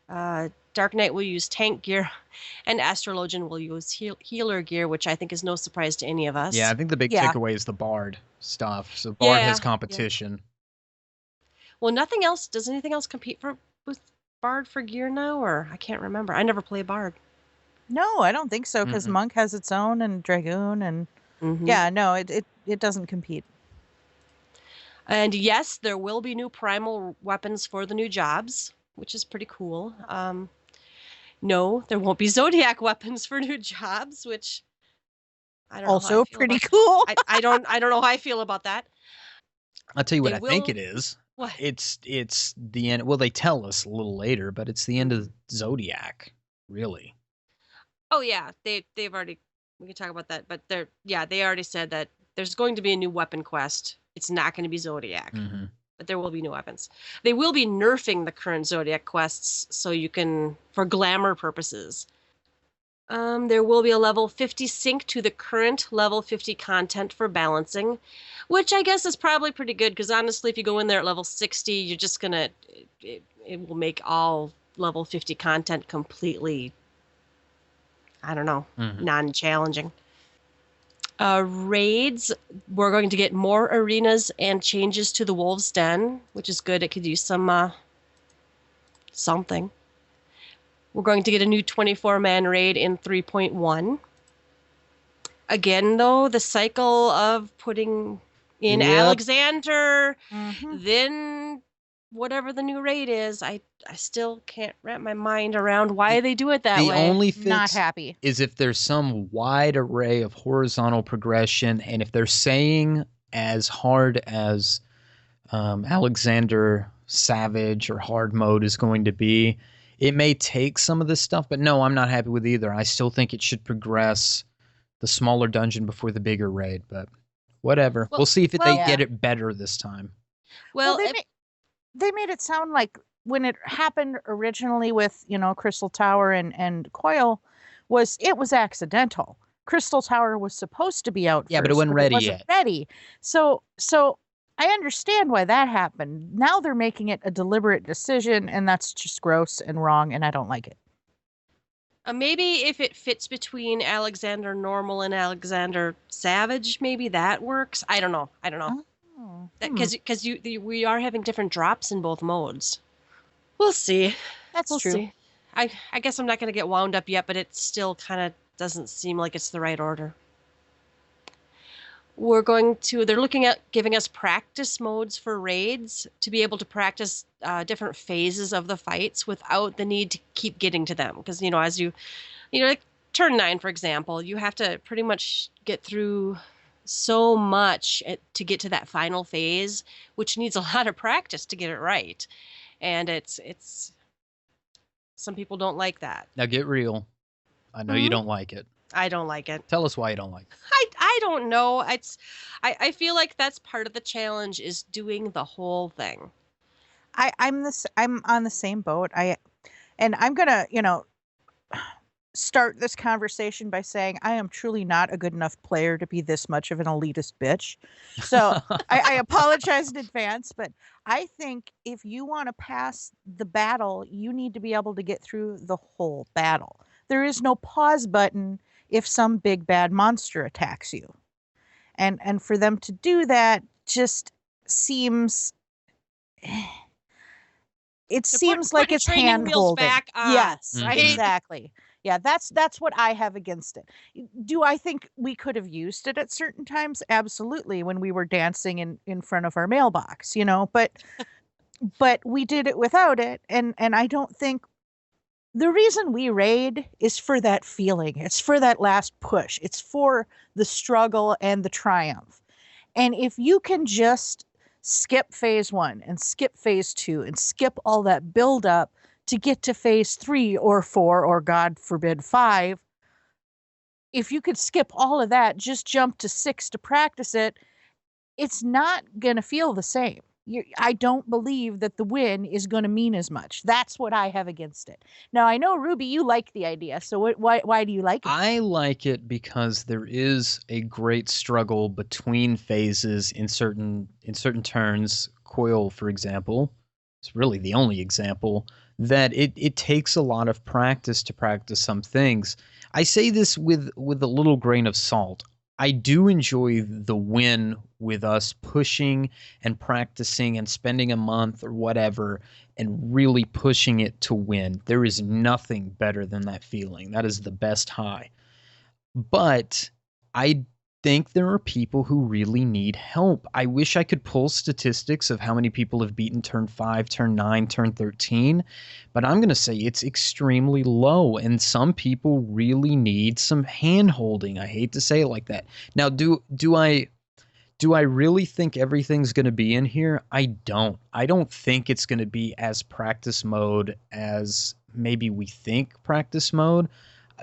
Dark Knight will use tank gear. And Astrologian will use healer gear, which I think is no surprise to any of us. Yeah, I think the big takeaway is the Bard stuff. So Bard has competition. Yeah. Well, nothing else. Does anything else compete with Bard for gear now? Or I can't remember. I never play Bard. No, I don't think so, because Monk has its own, and Dragoon, and yeah, no, it doesn't compete. And yes, there will be new primal weapons for the new jobs, which is pretty cool. No, there won't be Zodiac weapons for new jobs, which I don't know. Also pretty cool. I don't know how I feel about that. I'll tell you what I think it is. What? It's the end. Well, they tell us a little later, but it's the end of Zodiac, really. Oh yeah, they've already. We can talk about that, but they already said that there's going to be a new weapon quest. It's not going to be Zodiac, but there will be new weapons. They will be nerfing the current Zodiac quests so you can, for glamour purposes. There will be a level 50 sync to the current level 50 content for balancing, which I guess is probably pretty good, because honestly, if you go in there at level 60, you're just gonna, it will make all level 50 content completely, I don't know, non-challenging. Raids, we're going to get more arenas and changes to the Wolves' Den, which is good. It could use some something. We're going to get a new 24-man raid in 3.1. Again, though, the cycle of putting in Alexander, then whatever the new raid is, I still can't wrap my mind around why they do it that way. The only fix Not happy. is if there's some wide array of horizontal progression, and if they're saying as hard as Alexander Savage or hard mode is going to be, it may take some of this stuff, but no, I'm not happy with either. I still think it should progress the smaller dungeon before the bigger raid, but whatever. We'll see if they get it better this time. Well, they made it sound like when it happened originally with, Crystal Tower and Coil, it was accidental. Crystal Tower was supposed to be out first, but it wasn't ready yet. Ready. So I understand why that happened. Now they're making it a deliberate decision, and that's just gross and wrong, and I don't like it. Maybe if it fits between Alexander Normal and Alexander Savage, maybe that works. I don't know. Because we are having different drops in both modes. We'll see. That's true. See. I guess I'm not going to get wound up yet, but it still kind of doesn't seem like it's the right order. They're looking at giving us practice modes for raids to be able to practice different phases of the fights without the need to keep getting to them. Because, as like turn 9, for example, you have to pretty much get through so much to get to that final phase, which needs a lot of practice to get it right. And it's some people don't like that. Now get real. I know you don't like it. I don't like it. Tell us why you don't like it. I don't know. I feel like that's part of the challenge is doing the whole thing. I'm on the same boat. I'm gonna, start this conversation by saying I am truly not a good enough player to be this much of an elitist bitch. So I apologize in advance, but I think if you want to pass the battle, you need to be able to get through the whole battle. There is no pause button if some big bad monster attacks you. And for them to do that just seems seems like it's hand holding. Yes, exactly. Yeah, that's what I have against it. Do I think we could have used it at certain times? Absolutely, when we were dancing in front of our mailbox, but we did it without it, and I don't think the reason we raid is for that feeling. It's for that last push. It's for the struggle and the triumph. And if you can just skip phase 1 and skip phase 2 and skip all that build up to get to phase 3 or 4 or God forbid 5, if you could skip all of that, just jump to 6 to practice it, it's not going to feel the same. I don't believe that the win is going to mean as much. That's what I have against it. Now, I know, Ruby, you like the idea. So why do you like it? I like it because there is a great struggle between phases in certain turns. Coil, for example, is really the only example that it takes a lot of practice to practice some things. I say this with a little grain of salt. I do enjoy the win with us pushing and practicing and spending a month or whatever and really pushing it to win. There is nothing better than that feeling. That is the best high. But I think there are people who really need help. I wish I could pull statistics of how many people have beaten turn 5, turn 9, turn 13, but I'm going to say it's extremely low, and some people really need some hand-holding. I hate to say it like that. Now, do I really think everything's going to be in here? I don't. I don't think it's going to be as practice mode as maybe we think practice mode.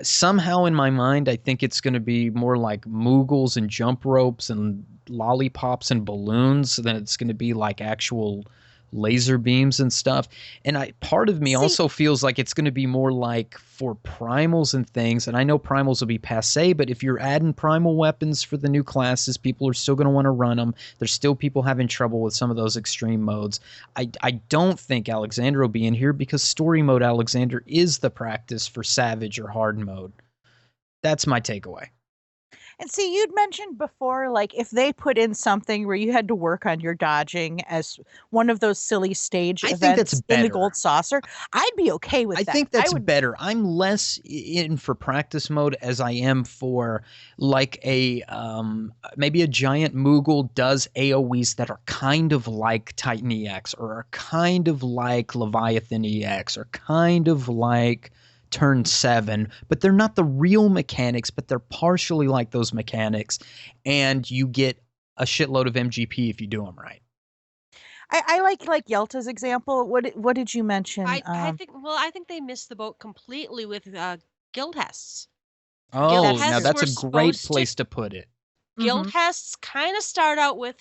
Somehow in my mind, I think it's going to be more like Moogles and jump ropes and lollipops and balloons than it's going to be like actual laser beams and stuff. And part of me also feels like it's going to be more like for primals and things. And I know primals will be passe, but if you're adding primal weapons for the new classes, people are still going to want to run them. There's still people having trouble with some of those extreme modes. I don't think Alexander will be in here because story mode Alexander is the practice for savage or hard mode. That's my takeaway. And see, you'd mentioned before, like if they put in something where you had to work on your dodging as one of those silly stage I think that's events in the better. Gold Saucer, I'd be okay with I that. think that's better. I'm less in for practice mode as I am for like a maybe a giant Moogle does AoEs that are kind of like Titan EX or are kind of like Leviathan EX or kind of like Turn 7, but they're not the real mechanics, but they're partially like those mechanics, and you get a shitload of MGP if you do them right. I like Yelta's example. What did you mention? I think they missed the boat completely with guild tests. Oh, now tests that's were a great supposed place to put it. Guild tests kind of start out with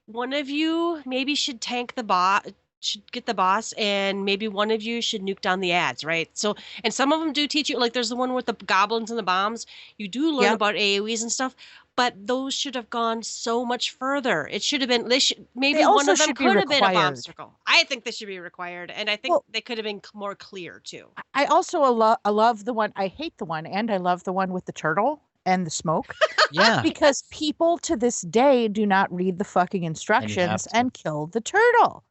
one of you maybe should tank the boss, should get the boss, and maybe one of you should nuke down the ads, right? So, and some of them do teach you, like there's the one with the goblins and the bombs. You do learn about AoEs and stuff, but those should have gone so much further. It should have been, maybe one of them could have been a bomb circle. I think they should be required, and I think they could have been more clear too. I also love the one, I hate the one, and I love the one with the turtle and the smoke. Yeah. Because people to this day do not read the fucking instructions and kill the turtle.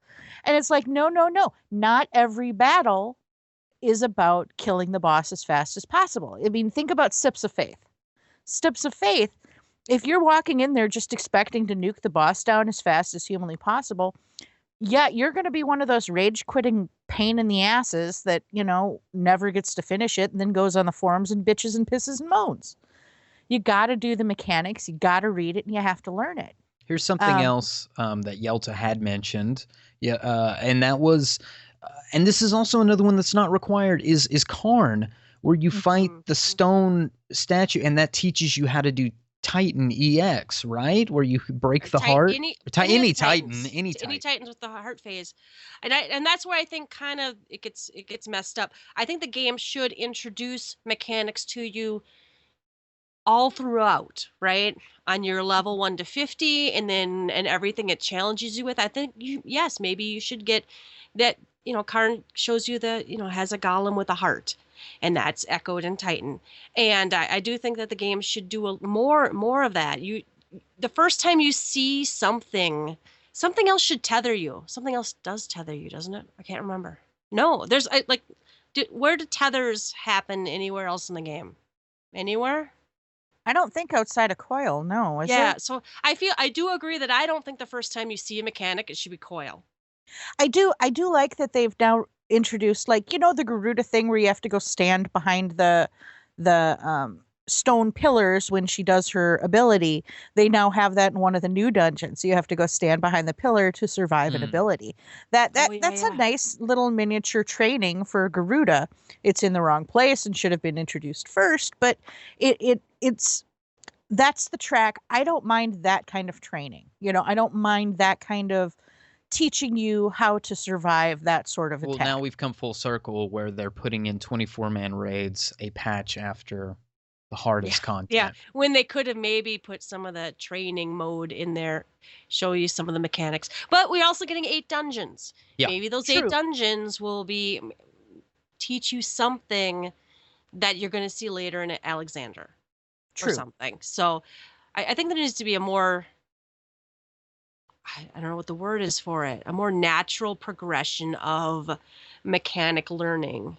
And it's like, no. Not every battle is about killing the boss as fast as possible. I mean, think about Steps of Faith. Steps of Faith, if you're walking in there just expecting to nuke the boss down as fast as humanly possible, yeah, you're going to be one of those rage-quitting pain in the asses that, never gets to finish it and then goes on the forums and bitches and pisses and moans. You got to do the mechanics, you got to read it, and you have to learn it. Here's something else that Yelta had mentioned. Yeah, and that was, and this is also another one that's not required, is Karn, where you fight the stone statue, and that teaches you how to do Titan EX, right? Where you break the heart. Any Titans with the heart phase, and that's where I think kind of it gets messed up. I think the game should introduce mechanics to you all throughout, right? On your level 1 to 50, and everything it challenges you with. I think maybe you should get that, Karn shows you has a golem with a heart, and that's echoed in Titan. And I do think that the game should do more of that. The first time you see something else should tether you. Something else does tether you, doesn't it? I can't remember. No, there's where do tethers happen anywhere else in the game? Anywhere? I don't think outside of coil, no. Is it? So I do agree that I don't think the first time you see a mechanic, it should be coil. I do like that they've now introduced, the Garuda thing where you have to go stand behind the stone pillars when she does her ability. They now have that in one of the new dungeons. So you have to go stand behind the pillar to survive an ability. That's a nice little miniature training for Garuda. It's in the wrong place and should have been introduced first, but that's the track. I don't mind that kind of training. I don't mind that kind of teaching you how to survive that sort of attack. Well, now we've come full circle where they're putting in 24-man raids, a patch after the hardest content. Yeah, when they could have maybe put some of the training mode in there, show you some of the mechanics. But we're also getting 8 dungeons. Yeah. Maybe those 8 dungeons will teach you something that you're going to see later in Alexander. Or something. So I think there needs to be a more, I don't know what the word is for it, a more natural progression of mechanic learning.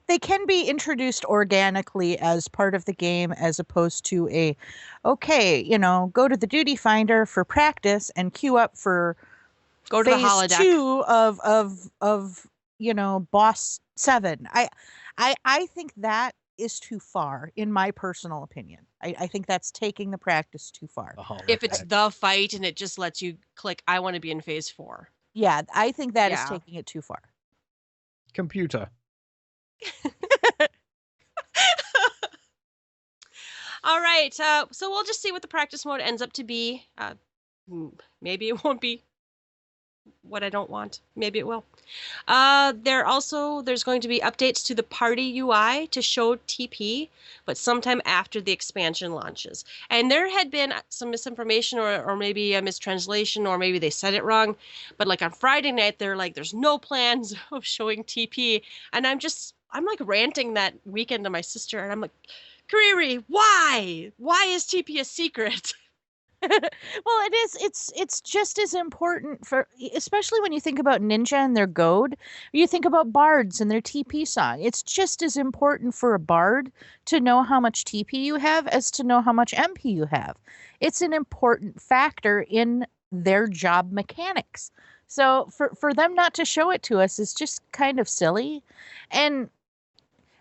They can be introduced organically as part of the game, as opposed to go to the duty finder for practice and queue up for go to the holodeck 2 of boss 7. I think that is too far, in my personal opinion. I think that's taking the practice too far. If it's the fight and it just lets you click, I want to be in phase 4. Yeah, I think that is taking it too far. Computer. All right. So we'll just see what the practice mode ends up to be. Maybe it won't be what I don't want. Maybe it will. There's going to be updates to the party UI to show TP, but sometime after the expansion launches. And there had been some misinformation or maybe a mistranslation, or maybe they said it wrong. But on Friday night, they're like, there's no plans of showing TP. And I'm ranting that weekend to my sister, and I'm like, Kariri, why? Why is TP a secret? Well, it is. It's just as important for, especially when you think about ninja and their goad. You think about bards and their TP song. It's just as important for a bard to know how much TP you have as to know how much MP you have. It's an important factor in their job mechanics. So for them not to show it to us is just kind of silly. And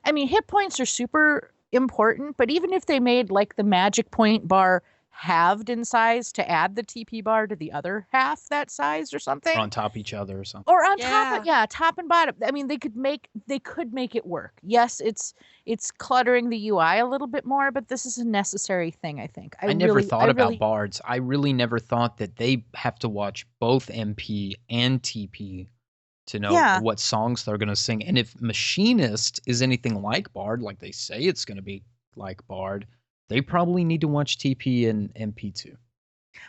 I mean, hit points are super important, but even if they made like the magic point bar halved in size to add the TP bar to the other half that size or something, Or on top of each other or something. or on top of, top and bottom. I mean, they could make it work. Yes, it's cluttering the UI a little bit more, but this is a necessary thing, I think. I never thought about bards. I really never thought that they have to watch both MP and TP to know what songs they're going to sing. And if Machinist is anything like Bard, like they say it's going to be like Bard, they probably need to watch TP and MP too.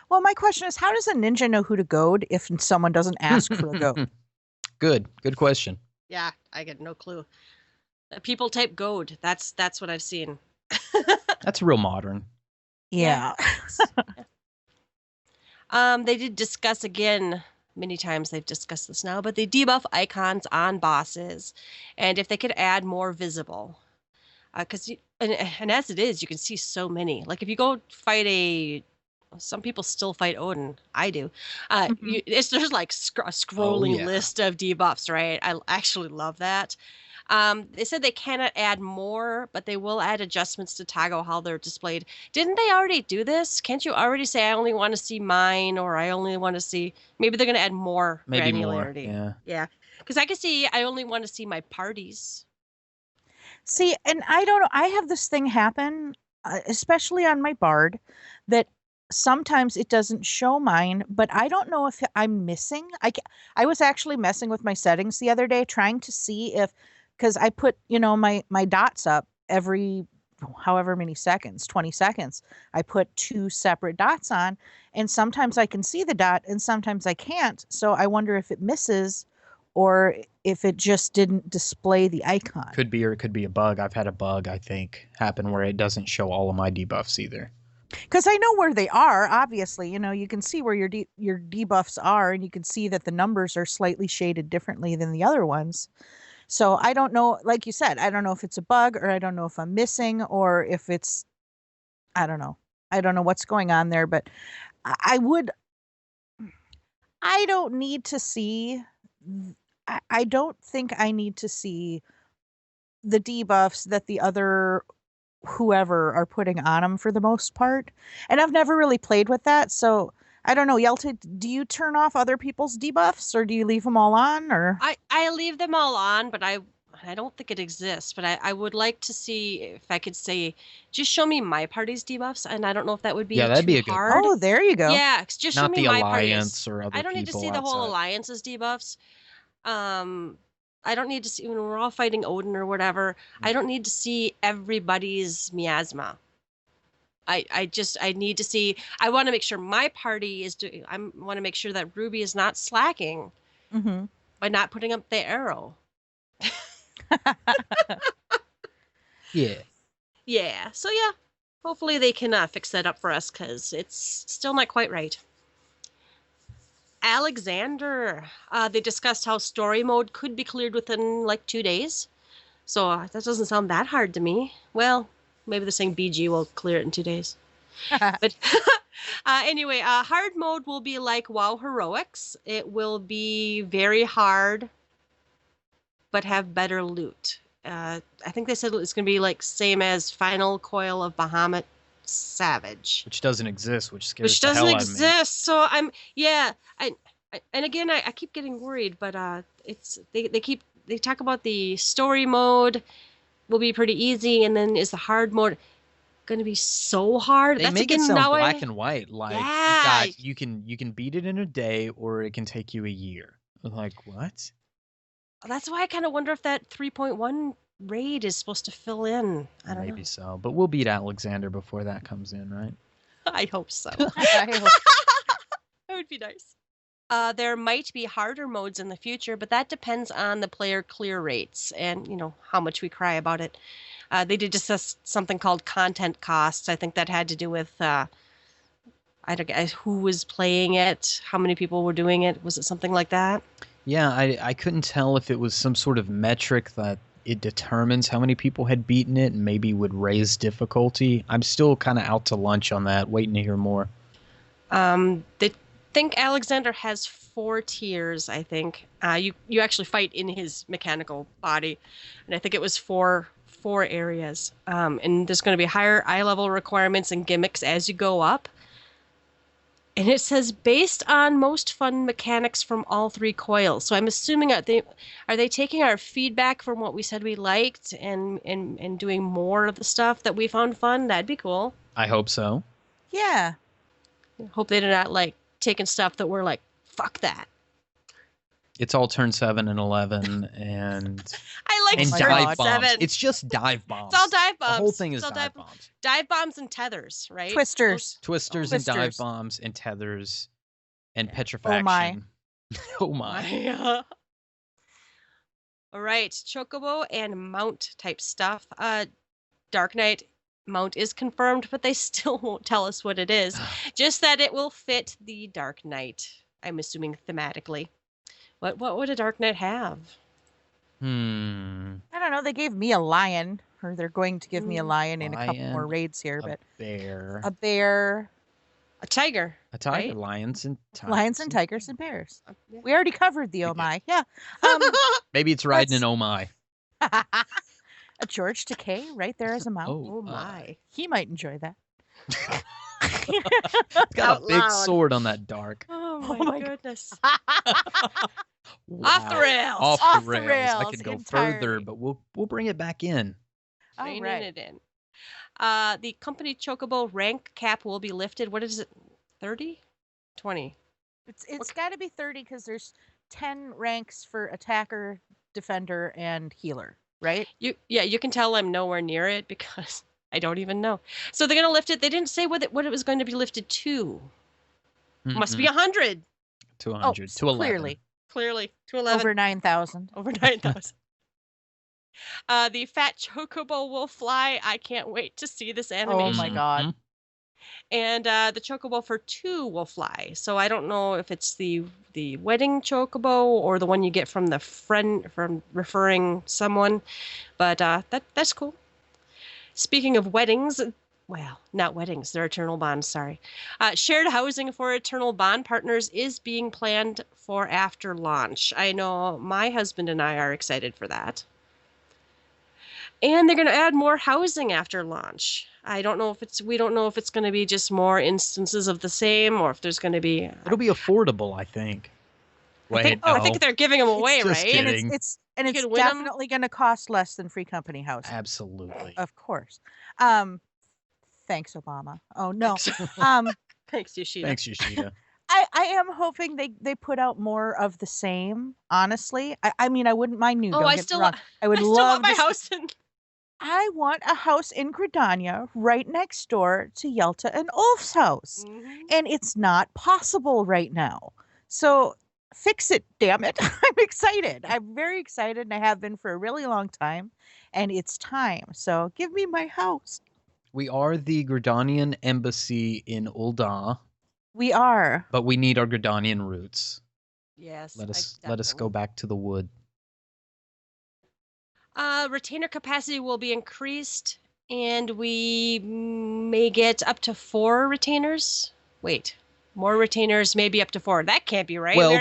Well, my question is, how does a ninja know who to goad if someone doesn't ask for a goad? Good question. Yeah, I get no clue. People type goad. That's what I've seen. That's real modern. Yeah. They did discuss again. Many times they've discussed this now, but they debuff icons on bosses, and if they could add more visible, because and as it is, you can see so many. Like if you go fight some people still fight Odin. I do. There's like a scrolling list of debuffs, right? I actually love that. They said they cannot add more, but they will add adjustments to toggle how they're displayed. Didn't they already do this? Can't you already say, I only want to see mine, or I only want to see... Maybe they're going to add more granularity. More, yeah. Because I can see, I only want to see my parties. See, and I don't know. I have this thing happen, especially on my Bard, that sometimes it doesn't show mine, but I don't know if I'm missing. I was actually messing with my settings the other day, trying to see if... Because I put, my dots up every however many seconds, 20 seconds. I put 2 separate dots on, and sometimes I can see the dot and sometimes I can't. So I wonder if it misses or if it just didn't display the icon. Could be, or it could be a bug. I've had a bug, I think, happen where it doesn't show all of my debuffs either. Because I know where they are, obviously. You can see where your debuffs are, and you can see that the numbers are slightly shaded differently than the other ones. So I don't know, like you said, I don't know if it's a bug, or I don't know if I'm missing, or if it's, I don't know. I don't know what's going on there, but I don't need to see, I don't think I need to see the debuffs that the other whoever are putting on them for the most part. And I've never really played with that, so I don't know. Yelta, do you turn off other people's debuffs, or do you leave them all on? Or I leave them all on, but I don't think it exists. But I would like to see if I could say, just show me my party's debuffs, and I don't know if that would be that'd be too hard. Oh, there you go. Yeah, just show Not me the my alliance parties. or other I don't need to see the whole alliance's debuffs. I don't need to see, when we're all fighting Odin or whatever, I don't need to see everybody's miasma. I need to see, I want to make sure my party is doing, I want to make sure that Ruby is not slacking by not putting up the arrow. Yeah. Yeah. So yeah, hopefully they can fix that up for us, because it's still not quite right. Alexander, they discussed how story mode could be cleared within like 2 days. So that doesn't sound that hard to me. Well, maybe they're saying BG will clear it in 2 days. But anyway, hard mode will be like WoW Heroics. It will be very hard, but have better loot. I think they said it's going to be like same as Final Coil of Bahamut Savage, which doesn't exist, which scares the hell out of me. Which doesn't exist. So and again, I keep getting worried, but it's they talk about the story mode will be pretty easy, and then is the hard mode going to be so hard? They make it sound black and white, like you can beat it in a day, or it can take you a year. I'm like, what? That's why I kind of wonder if that 3.1 raid is supposed to fill in. I don't know. Maybe so, but we'll beat Alexander before that comes in, right? I hope so. I hope. That would be nice. There might be harder modes in the future, but that depends on the player clear rates and, how much we cry about it. They did discuss something called content costs. I think that had to do with I don't guess who was playing it, how many people were doing it. Was it something like that? Yeah, I couldn't tell if it was some sort of metric that it determines how many people had beaten it and maybe would raise difficulty. I'm still kind of out to lunch on that, waiting to hear more. They think Alexander has 4 tiers, I think. You actually fight in his mechanical body, and I think it was four areas. And there's going to be higher eye level requirements and gimmicks as you go up. And it says based on most fun mechanics from all 3 coils. So I'm assuming are they taking our feedback from what we said we liked and doing more of the stuff that we found fun? That'd be cool. I hope so. Yeah. Hope they're not like taking stuff that we're like, fuck that. It's all turn 7 and 11 and I like and turn dive bombs. 7. It's just dive bombs. It's all dive bombs. The whole thing is all dive bombs. Dive bombs and tethers, right? Twisters. And dive bombs and tethers and petrifaction. Oh my. Oh my. All right, Chocobo and Mount type stuff. Dark Knight Mount is confirmed, but they still won't tell us what it is. Just that it will fit the Dark Knight, I'm assuming thematically. What would a Dark Knight have? I don't know. They gave me a lion, or they're going to give me a lion in a couple more raids here. But bear. A bear. A tiger. A tiger. Right? Lions and tigers. Lions and tigers and bears. Yeah. We already covered the oh my. Yeah. Maybe it's riding an oh my. A George Takei right there as a mount. Oh my. He might enjoy that. It's got a big sword on that dark. Oh my goodness. Wow. Off the rails. Off the rails. I could go entirely. further, but we'll bring it back in. All Reining right. it in. The company Chocobo rank cap will be lifted. What is it? 30? 20? It's got to be 30 because there's 10 ranks for attacker, defender, and healer, right? You can tell I'm nowhere near it because I don't even know. So they're going to lift it. They didn't say what it was going to be lifted to. Must be 100. To 100. To 11. Clearly. To 11. Over 9,000. Over 9,000. The fat Chocobo will fly. I can't wait to see this animation. Oh my god. And the Chocobo for 2 will fly. So I don't know if it's the wedding Chocobo or the one you get from the friend from referring someone, but that's cool. Speaking of weddings, well, not weddings, they're Eternal Bonds, sorry. Shared housing for Eternal Bond partners is being planned for after launch. I know my husband and I are excited for that. And they're going to add more housing after launch. We don't know if it's going to be just more instances of the same or if there's going to be... It'll be affordable, I think. I think they're giving them away, Just right? kidding. It's definitely going to cost less than free company housing. Absolutely. Of course. Thanks, Obama. Oh, no. Thanks, Yoshida. Thanks, Yoshida. I am hoping they put out more of the same, honestly. I mean, I wouldn't mind new. I still want my house in... I want a house in Gridania right next door to Yelta and Ulf's house. Mm-hmm. And it's not possible right now. So fix it, damn it. I'm excited. I'm very excited, and I have been for a really long time. And it's time. So give me my house. We are the Gridanian embassy in Ul'dah. We are. But we need our Gridanian roots. Yes. Let us go back to the wood. Retainer capacity will be increased, and we may get up to 4 retainers. Wait, more retainers, maybe up to 4. That can't be right. Well, we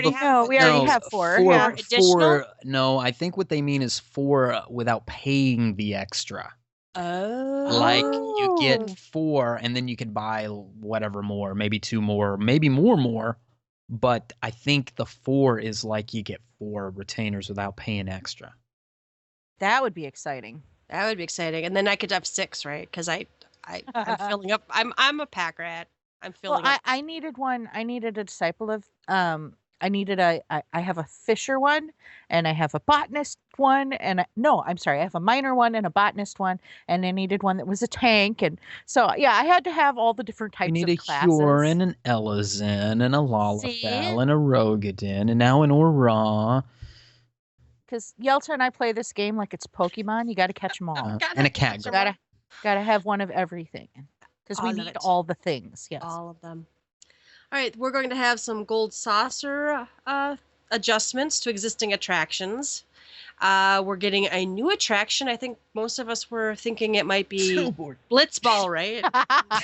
already have 4. Yeah. Additional? No, I think what they mean is 4 without paying the extra. Oh. Like you get 4, and then you can buy whatever more, maybe 2 more, maybe more. But I think the 4 is like you get 4 retainers without paying extra. That would be exciting. That would be exciting, and then I could have 6, right? Because I'm filling up. I'm a pack rat. I'm filling up. I needed one. I needed a disciple of I needed I have a fisher one, and I have a botanist one, and no, I'm sorry, I have a miner one and a botanist one, and I needed one that was a tank, and so yeah, I had to have all the different We types need of a classes. Huron, an Elizin, and a See, Lalafell, and a Rogadin, and now an Aura. because Yelta and I play this game like it's Pokemon. You got to catch them all. And a cat girl. Gotta have one of everything, because we All of need it. all the things. Yes. All of them. All right, we're going to have some gold saucer adjustments to existing attractions. We're getting a new attraction. I think most of us were thinking it might be Snowboard. Blitzball, right?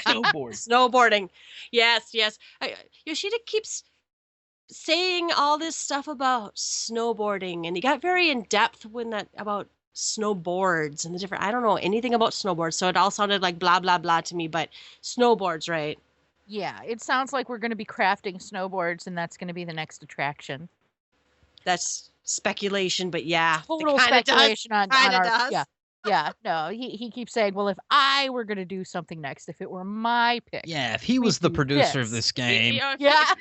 Snowboard. Snowboarding. Yes. Yoshida keeps saying all this stuff about snowboarding, and he got very in depth about snowboards and the different. I don't know anything about snowboards, so it all sounded like blah blah blah to me. But snowboards, right? Yeah, it sounds like we're going to be crafting snowboards, and that's going to be the next attraction. That's speculation, but yeah, Total speculation on our does. yeah. No, he keeps saying, well, if I were going to do something next, if it were my pick. Yeah, if he was the producer of this game. Yeah.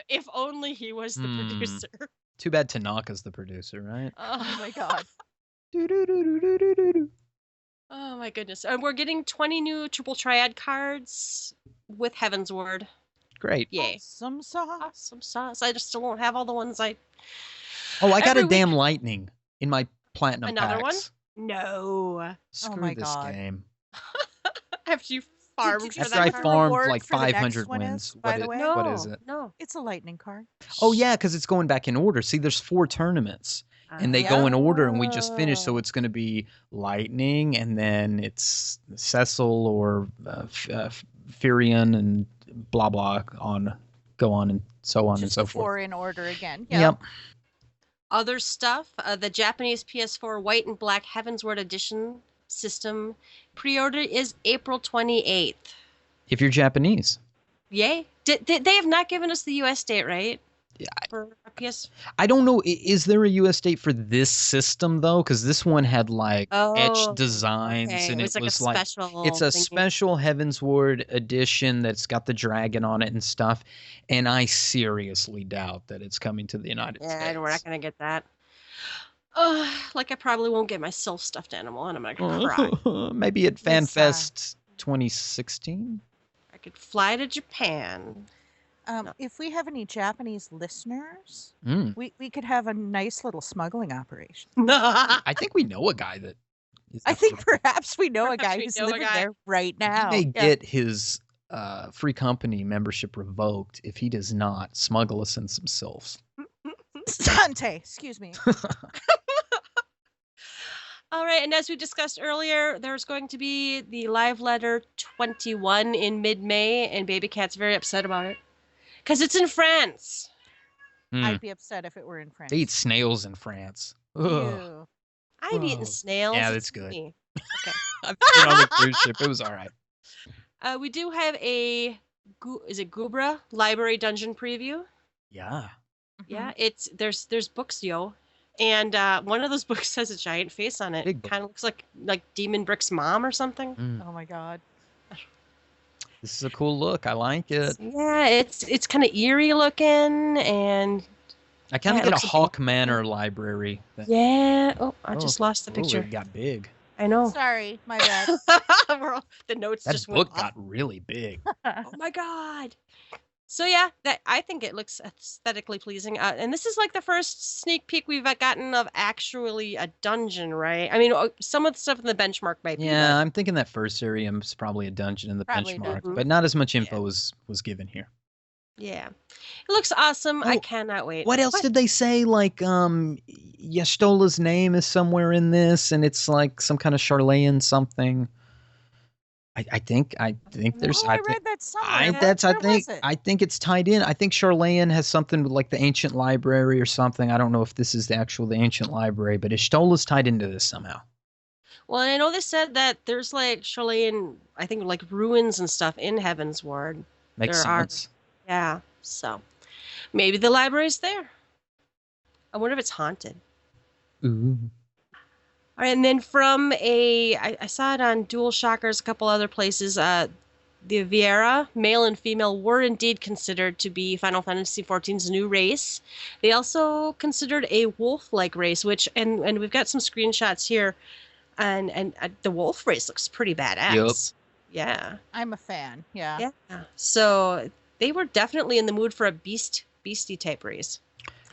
If only he was the producer. Too bad Tanaka's the producer, right? Oh my god. Oh my goodness. And we're getting 20 new triple triad cards with Heaven's Word. Great. Yay. Some sauce. Some sauce. I just still don't have all the ones I... Oh, I got Every a damn lightning in my platinum Another packs. one? No. Screw my this God. game. After you farmed Did you for After I that card? farmed reward like for the next 500 one wins. is, by the way? No. What is it? No. It's a lightning card. Oh, yeah, because it's going back in order. See, there's 4 tournaments. And they go in order, and we just finished, so it's going to be Lightning, and then it's Cecil or Furion, and blah, blah, go on, and so on and so forth. 4 in order again. Yep. Other stuff, the Japanese PS4 White and Black Heavensward Edition system pre-order is April 28th. If you're Japanese. Yay. They have not given us the US date, right? Yeah. For a PS. I don't know. Is there a US date for this system, though? Because this one had, like, etched designs, and it was like special it's a thinking. special Heavensward edition that's got the dragon on it and stuff. And I seriously doubt that it's coming to the United States. Yeah, we're not going to get that. Like I probably won't get my self-stuffed animal, and I'm going to cry. Maybe at FanFest 2016? I could fly to Japan. If we have any Japanese listeners, Mm. we could have a nice little smuggling operation. I think we know a guy that. I think perhaps we know a Perhaps guy we who's know a living guy. there right now. He may get his free company membership revoked if he does not smuggle us in some sylphs. Dante, excuse me. All right, and as we discussed earlier, there's going to be the live letter 21 in mid-May, and Baby Cat's very upset about it. Because it's in France. I'd be upset if it were in France. They eat snails in France. Ugh. Ew. I've eaten Gross. snails. Yeah, It's that's good. me. Okay. I've been on the cruise ship. It was all right. We do have a, is it Gubra library dungeon preview? Yeah. Yeah, it's there's books, yo. And one of those books has a giant face on it. Big book. Kind of looks like Demon Brick's mom or something. Mm. Oh my god. This is a cool look. I like it. Yeah, it's kind of eerie looking, and I kind Yeah, of it get a looks like Hawk Manor library. yeah. Oh, I just lost the Oh, picture. it got big. I know. Sorry, my bad. The notes That just book went off. got really big. Oh my god. So yeah, that I think it looks aesthetically pleasing. And this is like the first sneak peek we've gotten of actually a dungeon, right? I mean, some of the stuff in the benchmark might be. Yeah, I'm thinking that first area is probably a dungeon in the Probably a benchmark, dungeon. but not as much info was given here. Yeah. It looks awesome. I Oh, cannot wait. What else did they say? Like, Yastola's name is somewhere in this, and it's like some kind of Charlayan something. I think there's. Oh, I read that somewhere. I think it's tied in. I think Charlayan has something with like the ancient library or something. I don't know if this is the ancient library, but Ishtola's tied into this somehow. Well, I know they said that there's like Chilean, I think like ruins and stuff in Heaven's Ward. Makes There are. sense. Yeah. So maybe the library's there. I wonder if it's haunted. Ooh. All right, and then from I saw it on Dual Shockers, a couple other places. The Viera, male and female, were indeed considered to be Final Fantasy XIV's new race. They also considered a wolf-like race, which and we've got some screenshots here, and the wolf race looks pretty badass. Yep. Yeah. I'm a fan. Yeah. Yeah. So they were definitely in the mood for a beastie type race.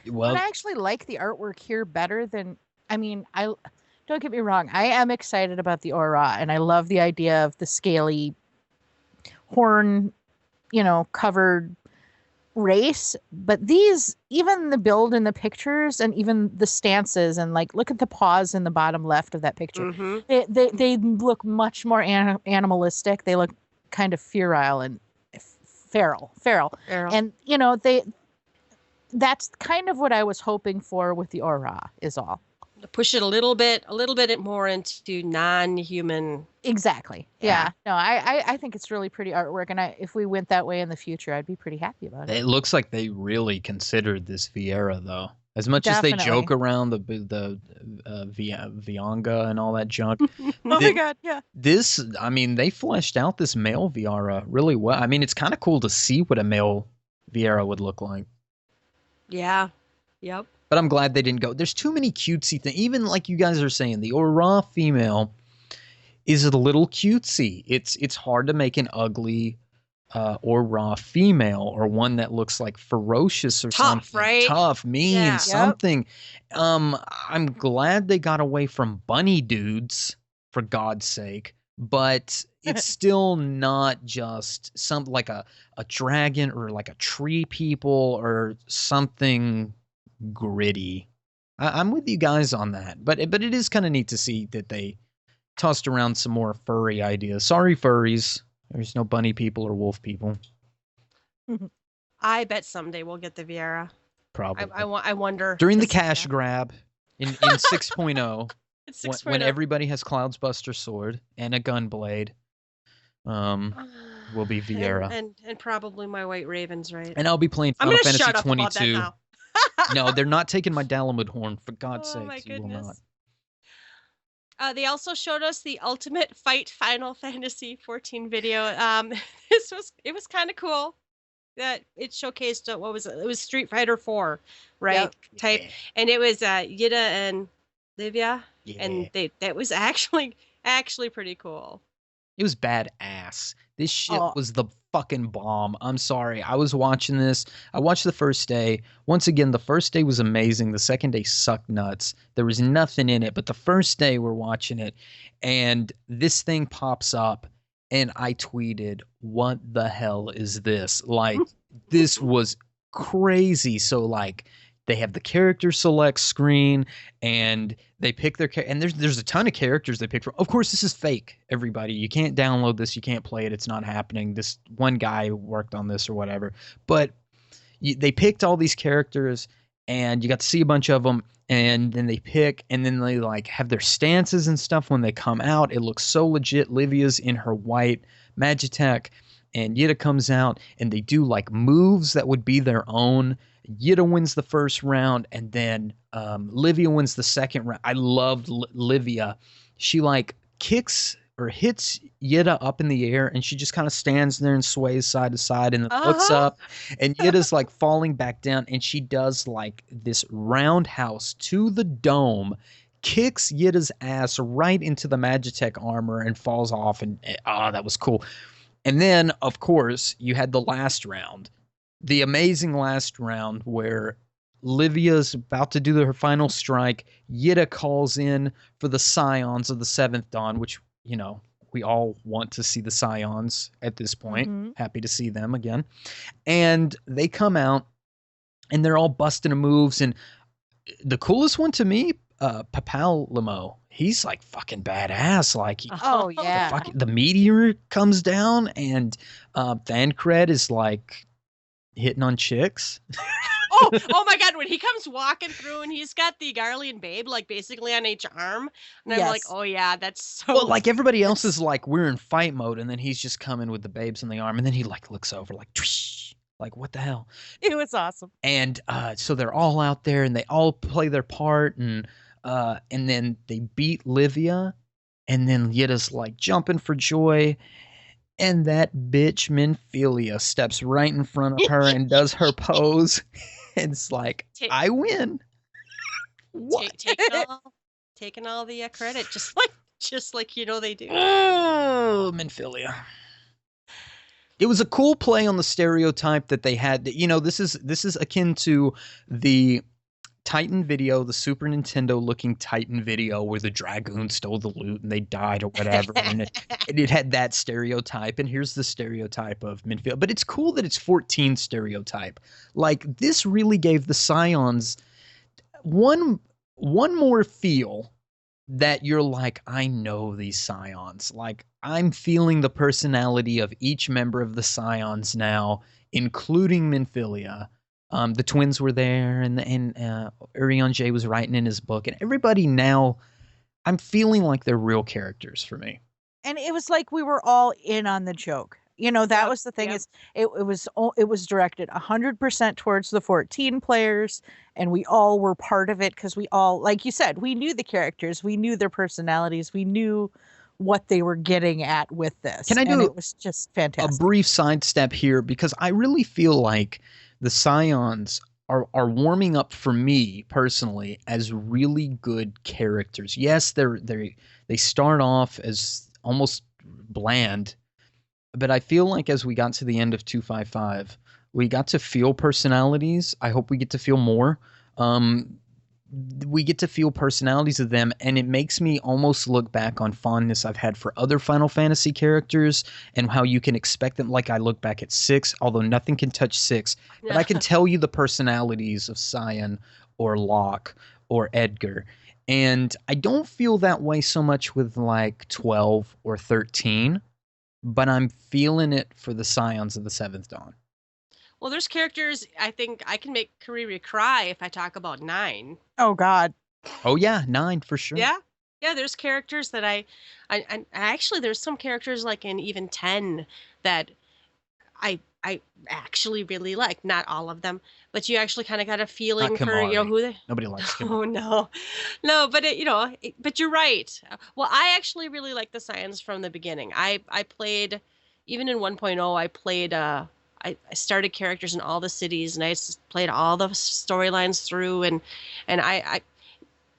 Well, But I actually like the artwork here better than. I mean, I don't get me wrong. I am excited about the aura, and I love the idea of the scaly horn, covered race. But these, even the build in the pictures, and even the stances, and like look at the paws in the bottom left of that picture. Mm-hmm. They look much more animalistic. They look kind of feral and feral, and that's kind of what I was hoping for with the aura. Is all. Push it a little bit more into non-human. Exactly. Yeah. No, I think it's really pretty artwork, and if we went that way in the future, I'd be pretty happy about it. it looks like they really considered this Viera, though. As much as they Definitely. joke around the Vianga and all that junk. Oh my God, yeah. This, I mean, they fleshed out this male Viera really well. I mean, it's kind of cool to see what a male Viera would look like. Yeah. Yep. But I'm glad they didn't go. There's too many cutesy things. Even like you guys are saying, the Aura female is a little cutesy. It's hard to make an ugly Aura female, or one that looks like ferocious or Tough, something. right? Tough, mean, Yeah. Yep. something. I'm glad they got away from bunny dudes, for God's sake. But it's still not just like a dragon or like a tree people or something gritty. I'm with you guys on that, but it is kind of neat to see that they tossed around some more furry ideas. Sorry, furries. There's no bunny people or wolf people. I bet someday we'll get the Viera. Probably. I wonder. During the cash grab in 6.0, It's 6.0. when everybody has Cloud's Buster Sword and a Gunblade, will be Viera. And probably my White Ravens, right? And I'll be playing I'm Final gonna Fantasy shut up about that 22. now. No, they're not taking my Dalamud horn, for God's Oh sake. my You will not. goodness. They also showed us the Ultimate Fight Final Fantasy 14 video. It was kind of cool that it showcased what was it? It was Street Fighter 4, right? Yep. Type, Yeah. and it was Yida and Livia, Yeah. and that was actually pretty cool. It was badass. This shit Oh. was the fucking bomb. I'm sorry. I was watching this. I watched the first day. Once again, the first day was amazing. The second day sucked nuts. There was nothing in it. But the first day we're watching it, and this thing pops up, and I tweeted, "What the hell is this?" Like, this was crazy. So, like, they have the character select screen, and they pick their and there's a ton of characters they pick from. Of course, this is fake, everybody. You can't download this. You can't play it. It's not happening. This one guy worked on this or whatever. But they picked all these characters, and you got to see a bunch of them, and then they pick, and then they like have their stances and stuff when they come out. It looks so legit. Livia's in her white Magitech, and Yida comes out, and they do like moves that would be their own. Yida wins the first round, and then Livia wins the second round. I loved Livia. She like kicks or hits Yida up in the air, and she just kind of stands there and sways side to side and then looks up, and Yida's like falling back down, and she does like this roundhouse to the dome, kicks Yida's ass right into the Magitech armor and falls off, and that was cool. And then, of course, you had the last round. The amazing last round where Livia's about to do her final strike. Yida calls in for the Scions of the Seventh Dawn, which, you know, we all want to see the Scions at this point. Mm-hmm. Happy to see them again. And they come out, and they're all busting moves. And the coolest one to me, Papal Lemo. He's like fucking badass. Like, Oh yeah. the meteor comes down, and Thancred is like hitting on chicks. oh my God, when he comes walking through and he's got the Garlean babe like basically on each arm, and I'm like, Yes. oh yeah, that's so Well, like everybody else is like, we're in fight mode, and then he's just coming with the babes on the arm, and then he like looks over like, "Twish," like what the hell? It was awesome. And so they're all out there, and they all play their part, and then they beat Livia, and then Yida's like jumping for joy. And that bitch Minfilia steps right in front of her and does her pose. And it's like, I win. What? Taking all the credit, just like they do. Oh, Minfilia. It was a cool play on the stereotype that they had. This is akin to the Titan video, the Super Nintendo looking Titan video where the dragoon stole the loot and they died or whatever. And it had that stereotype. And here's the stereotype of Minfield. But it's cool that it's 14 stereotype. Like, this really gave the Scions one more feel that you're like, I know these Scions. Like, I'm feeling the personality of each member of the Scions now, including Minfilia. The twins were there, and Urian J was writing in his book, and everybody now, I'm feeling like they're real characters for me. And it was like we were all in on the joke. That was the thing. Is it was directed 100% towards the 14 players, and we all were part of it because we all, like you said, we knew the characters, we knew their personalities, we knew what they were getting at with this. Can I do it was just fantastic. A brief sidestep here, because I really feel like the Scions are warming up for me personally as really good characters. Yes, they start off as almost bland, but I feel like as we got to the end of 255, we got to feel personalities. I hope we get to feel more. We get to feel personalities of them, and it makes me almost look back on fondness I've had for other Final Fantasy characters and how you can expect them. Like, I look back at 6, although nothing can touch 6, but I can tell you the personalities of Cyan or Locke or Edgar. And I don't feel that way so much with like 12 or 13, but I'm feeling it for the Scions of the Seventh Dawn. Well, there's characters, I think I can make Kariri cry if I talk about 9. Oh, God. Oh, yeah, 9 for sure. Yeah. Yeah, there's characters that I actually, there's some characters like in even 10 that I actually really like. Not all of them, but you actually kind of got a feeling for, who they... Nobody likes Kamari. Oh, no. No, but but you're right. Well, I actually really like the Scions from the beginning. I played, even in 1.0, I played... I started characters in all the cities, and I played all the storylines through, and I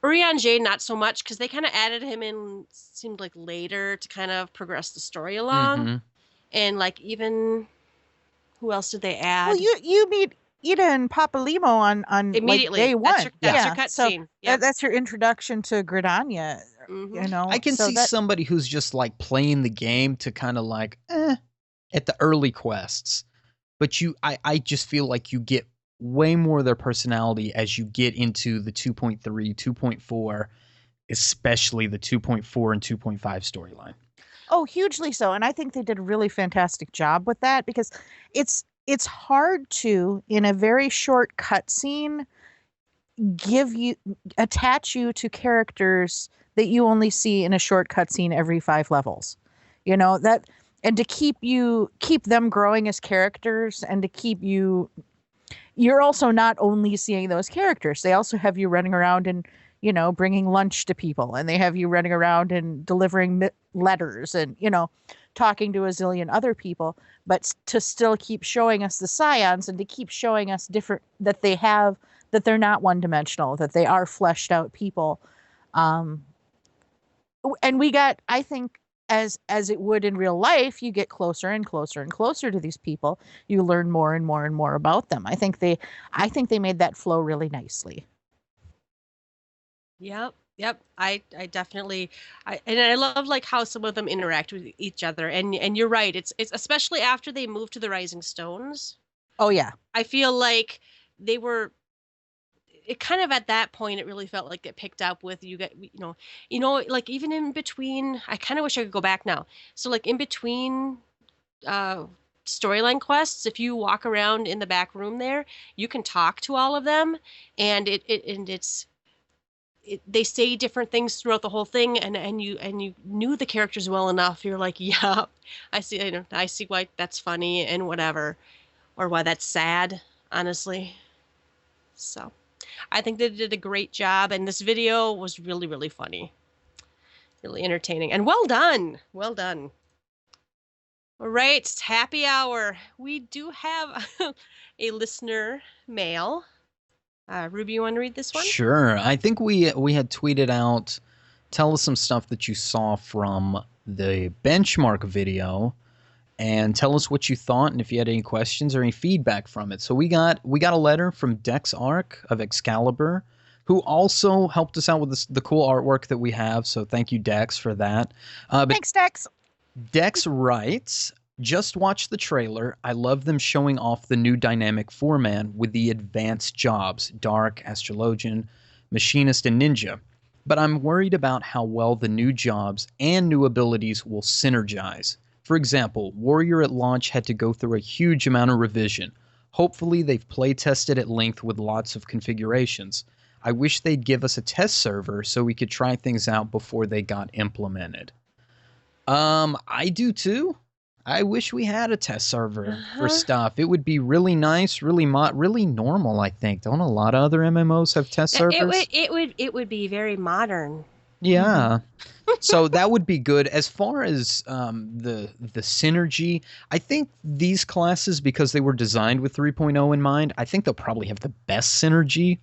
Urian J, not so much, because they kind of added him in, seemed like later to kind of progress the story along. Mm-hmm. And like, even who else did they add? Well, you meet Ida and Papa Limo on immediately like day one. That's your cutscene. So that's your introduction to Gridania. Mm-hmm. I can see somebody who's just like playing the game to kind of like at the early quests. But I just feel like you get way more of their personality as you get into the 2.3, 2.4, especially the 2.4 and 2.5 storyline. Oh, hugely so. And I think they did a really fantastic job with that, because it's hard to, in a very short cutscene, attach you to characters that you only see in a short cutscene every 5 levels. And to keep them growing as characters, and to keep you're also not only seeing those characters. They also have you running around and, bringing lunch to people, and they have you running around and delivering letters and, talking to a zillion other people, but to still keep showing us the Scions, and to keep showing us that they're not one-dimensional, that they are fleshed out people. And we got, I think, as it would in real life, you get closer and closer and closer to these people. You learn more and more and more about them. I think they made that flow really nicely. Yep. I definitely, and I love like how some of them interact with each other. And you're right. It's especially after they moved to the Rising Stones. Oh yeah. I feel like they were. It kind of at that point, it really felt like it picked up with like even in between, I kind of wish I could go back now. So like in between storyline quests, if you walk around in the back room there, you can talk to all of them, and they say different things throughout the whole thing, and you knew the characters well enough. You're like, yeah, I see why that's funny and whatever, or why that's sad, honestly. So I think they did a great job, and this video was really, really funny. Really entertaining. And well done. Well done. All right, it's happy hour. We do have a listener mail. Ruby, you want to read this one? Sure. I think we had tweeted out, tell us some stuff that you saw from the benchmark video, and tell us what you thought and if you had any questions or any feedback from it. So we got a letter from Dex Arc of Excalibur, who also helped us out with the cool artwork that we have. So thank you, Dex, for that. Thanks, Dex. Dex writes, just watch the trailer. I love them showing off the new dynamic four-man with the advanced jobs, Dark, Astrologian, Machinist, and Ninja. But I'm worried about how well the new jobs and new abilities will synergize. For example, Warrior at launch had to go through a huge amount of revision. Hopefully they've play-tested at length with lots of configurations. I wish they'd give us a test server so we could try things out before they got implemented. I do too. I wish we had a test server for stuff. It would be really nice, really normal, I think. Don't a lot of other MMOs have test servers? It would be very modern. Yeah. So that would be good. As far as the synergy, I think these classes, because they were designed with 3.0 in mind, I think they'll probably have the best synergy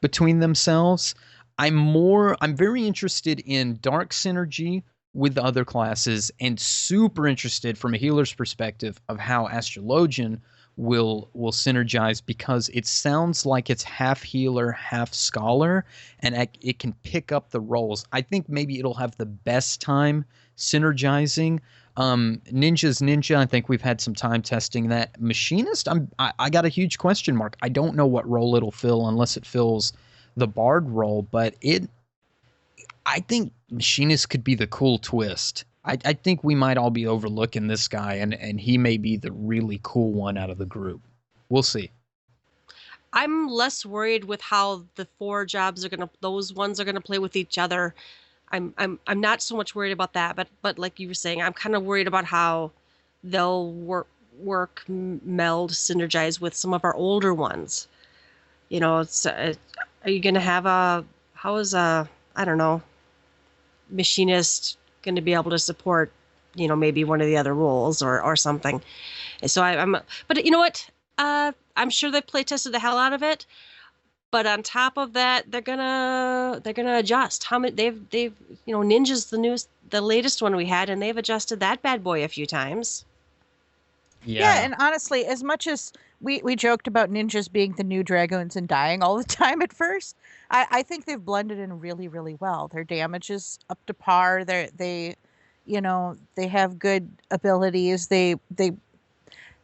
between themselves. I'm very interested in Dark synergy with the other classes, and super interested from a healer's perspective of how Astrologian will synergize, because it sounds like it's half healer, half scholar, and it can pick up the roles. I think maybe it'll have the best time synergizing. Ninja's Ninja, I think we've had some time testing that. Machinist, I got a huge question mark. I don't know what role it'll fill unless it fills the Bard role, but I think Machinist could be the cool twist. I think we might all be overlooking this guy, and he may be the really cool one out of the group. We'll see. I'm less worried with how the four jobs those ones are gonna play with each other. I'm not so much worried about that, but like you were saying, I'm kind of worried about how they'll meld, synergize with some of our older ones. You know, are you gonna have I don't know, Machinist going to be able to support, maybe one of the other roles or something. And so but you know what? I'm sure they play tested the hell out of it. But on top of that, they're gonna adjust. How many they've Ninja's the latest one we had, and they've adjusted that bad boy a few times. Yeah, and honestly, as much as we joked about ninjas being the new dragoons and dying all the time at first, I think they've blended in really, really well. Their damage is up to par. They have good abilities. They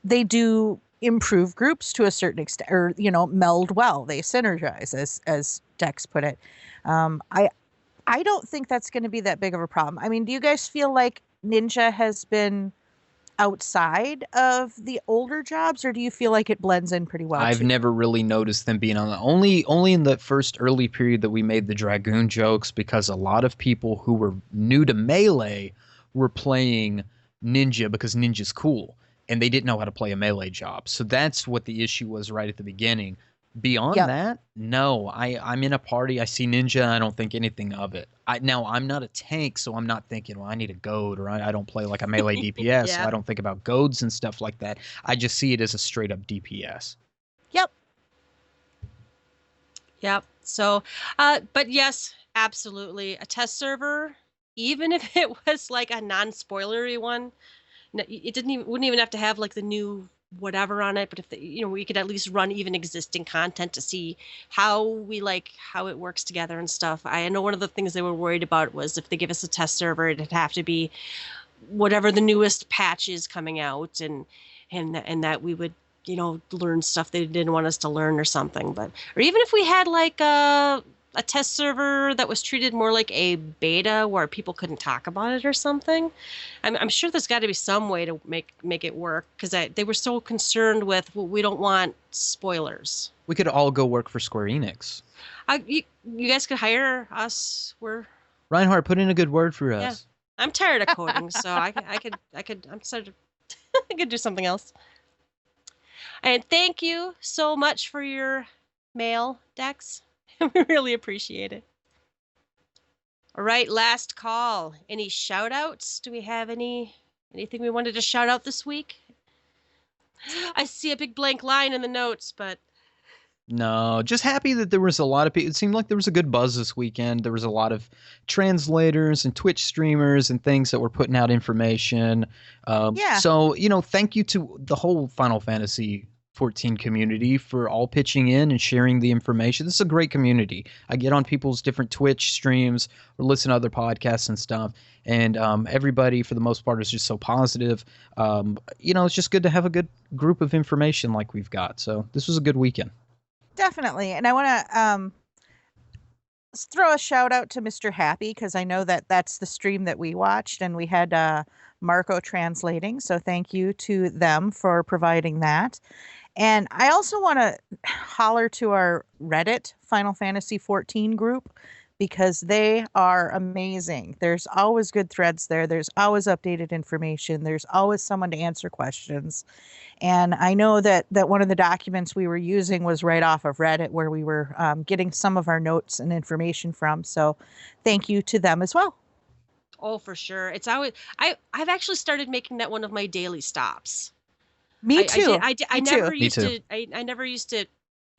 do improve groups to a certain extent, or meld well. They synergize, as Dex put it. I don't think that's going to be that big of a problem. I mean, do you guys feel like Ninja has been outside of the older jobs, or do you feel like it blends in pretty well? I've never really noticed them being on the only in the first early period that we made the Dragoon jokes, because a lot of people who were new to Melee were playing Ninja because Ninja's cool, and they didn't know how to play a Melee job. So that's what the issue was right at the beginning. Beyond that, no. I'm in a party, I see Ninja, I don't think anything of it. Now, I'm not a tank, so I'm not thinking, well, I need a goad, or I don't play like a melee DPS, so I don't think about goads and stuff like that. I just see it as a straight-up DPS. Yep. So, but yes, absolutely. A test server, even if it was like a non-spoilery one, it wouldn't even have to have like the new whatever on it, but if we could at least run even existing content to see how it works together and stuff. I know one of the things they were worried about was if they give us a test server, it'd have to be whatever the newest patch is coming out, and that we would learn stuff they didn't want us to learn or something. But or even if we had like a test server that was treated more like a beta where people couldn't talk about it or something. I'm sure there's got to be some way to make it work, because they were so concerned with, well, we don't want spoilers. We could all go work for Square Enix. You guys could hire us. Reinhardt, put in a good word for us. Yeah. I'm tired of coding, so I could do something else. And thank you so much for your mail, Dex. We really appreciate it. All right, last call. Any shout outs? Do we have any Anything we wanted to shout out this week? I see a big blank line in the notes, but... No, just happy that there was a lot of people. It seemed like there was a good buzz this weekend. There was a lot of translators and Twitch streamers and things that were putting out information. So, thank you to the whole Final Fantasy 14 community for all pitching in and sharing the information. This is a great community. I get on people's different Twitch streams or listen to other podcasts and stuff. And everybody, for the most part, is just so positive. It's just good to have a good group of information like we've got. So this was a good weekend. Definitely. And I want to throw a shout out to Mr. Happy, because I know that that's the stream that we watched, and we had Marco translating. So thank you to them for providing that. And I also want to holler to our Reddit Final Fantasy 14 group, because they are amazing. There's always good threads there. There's always updated information. There's always someone to answer questions. And I know that one of the documents we were using was right off of Reddit, where we were getting some of our notes and information from. So thank you to them as well. Oh, for sure. It's always I've actually started making that one of my daily stops. Me too. I never used to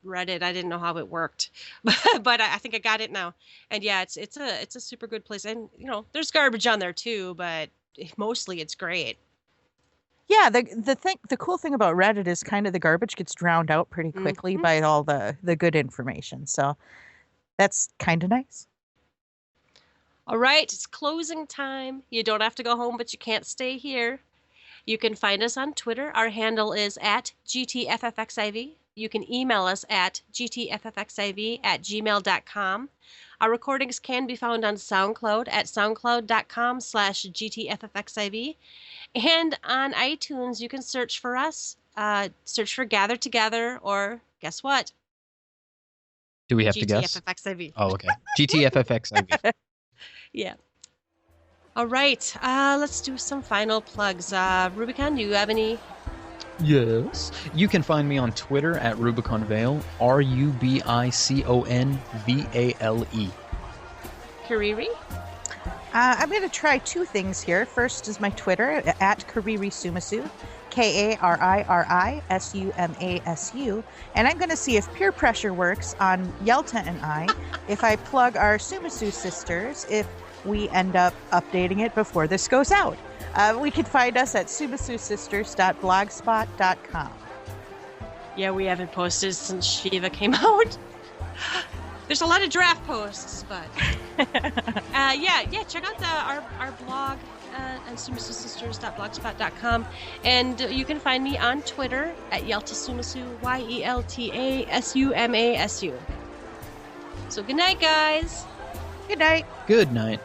Reddit. I didn't know how it worked, but I think I got it now. And yeah, it's a super good place. And there's garbage on there too, but mostly it's great. Yeah, the cool thing about Reddit is kind of the garbage gets drowned out pretty quickly by all the good information. So that's kind of nice. All right, it's closing time. You don't have to go home, but you can't stay here. You can find us on Twitter. Our handle is @GTFFXIV. You can email us at gtffxiv@gmail.com. Our recordings can be found on SoundCloud at soundcloud.com/gtffxiv. And on iTunes, you can search for us, search for Gather Together, or guess what? Do we have to guess? GTFFXIV. Oh, okay. GTFFXIV. Yeah. All right. Let's do some final plugs. Rubicon, do you have any? Yes. You can find me on Twitter at RubiconVale, RubiconVale. Kariri? I'm going to try two things here. First is my Twitter at Kariri Sumasu, KARIRISUMASU. And I'm going to see if peer pressure works on Yelta and I, if I plug our Sumasu sisters, if we end up updating it before this goes out. We can find us at sumasusisters.blogspot.com. Yeah, we haven't posted since Shiva came out. There's a lot of draft posts, but check out our blog at sumasusisters.blogspot.com, and you can find me on Twitter at Yelta Sumasu, YELTASUMASU. So good night, guys. Good night. Good night.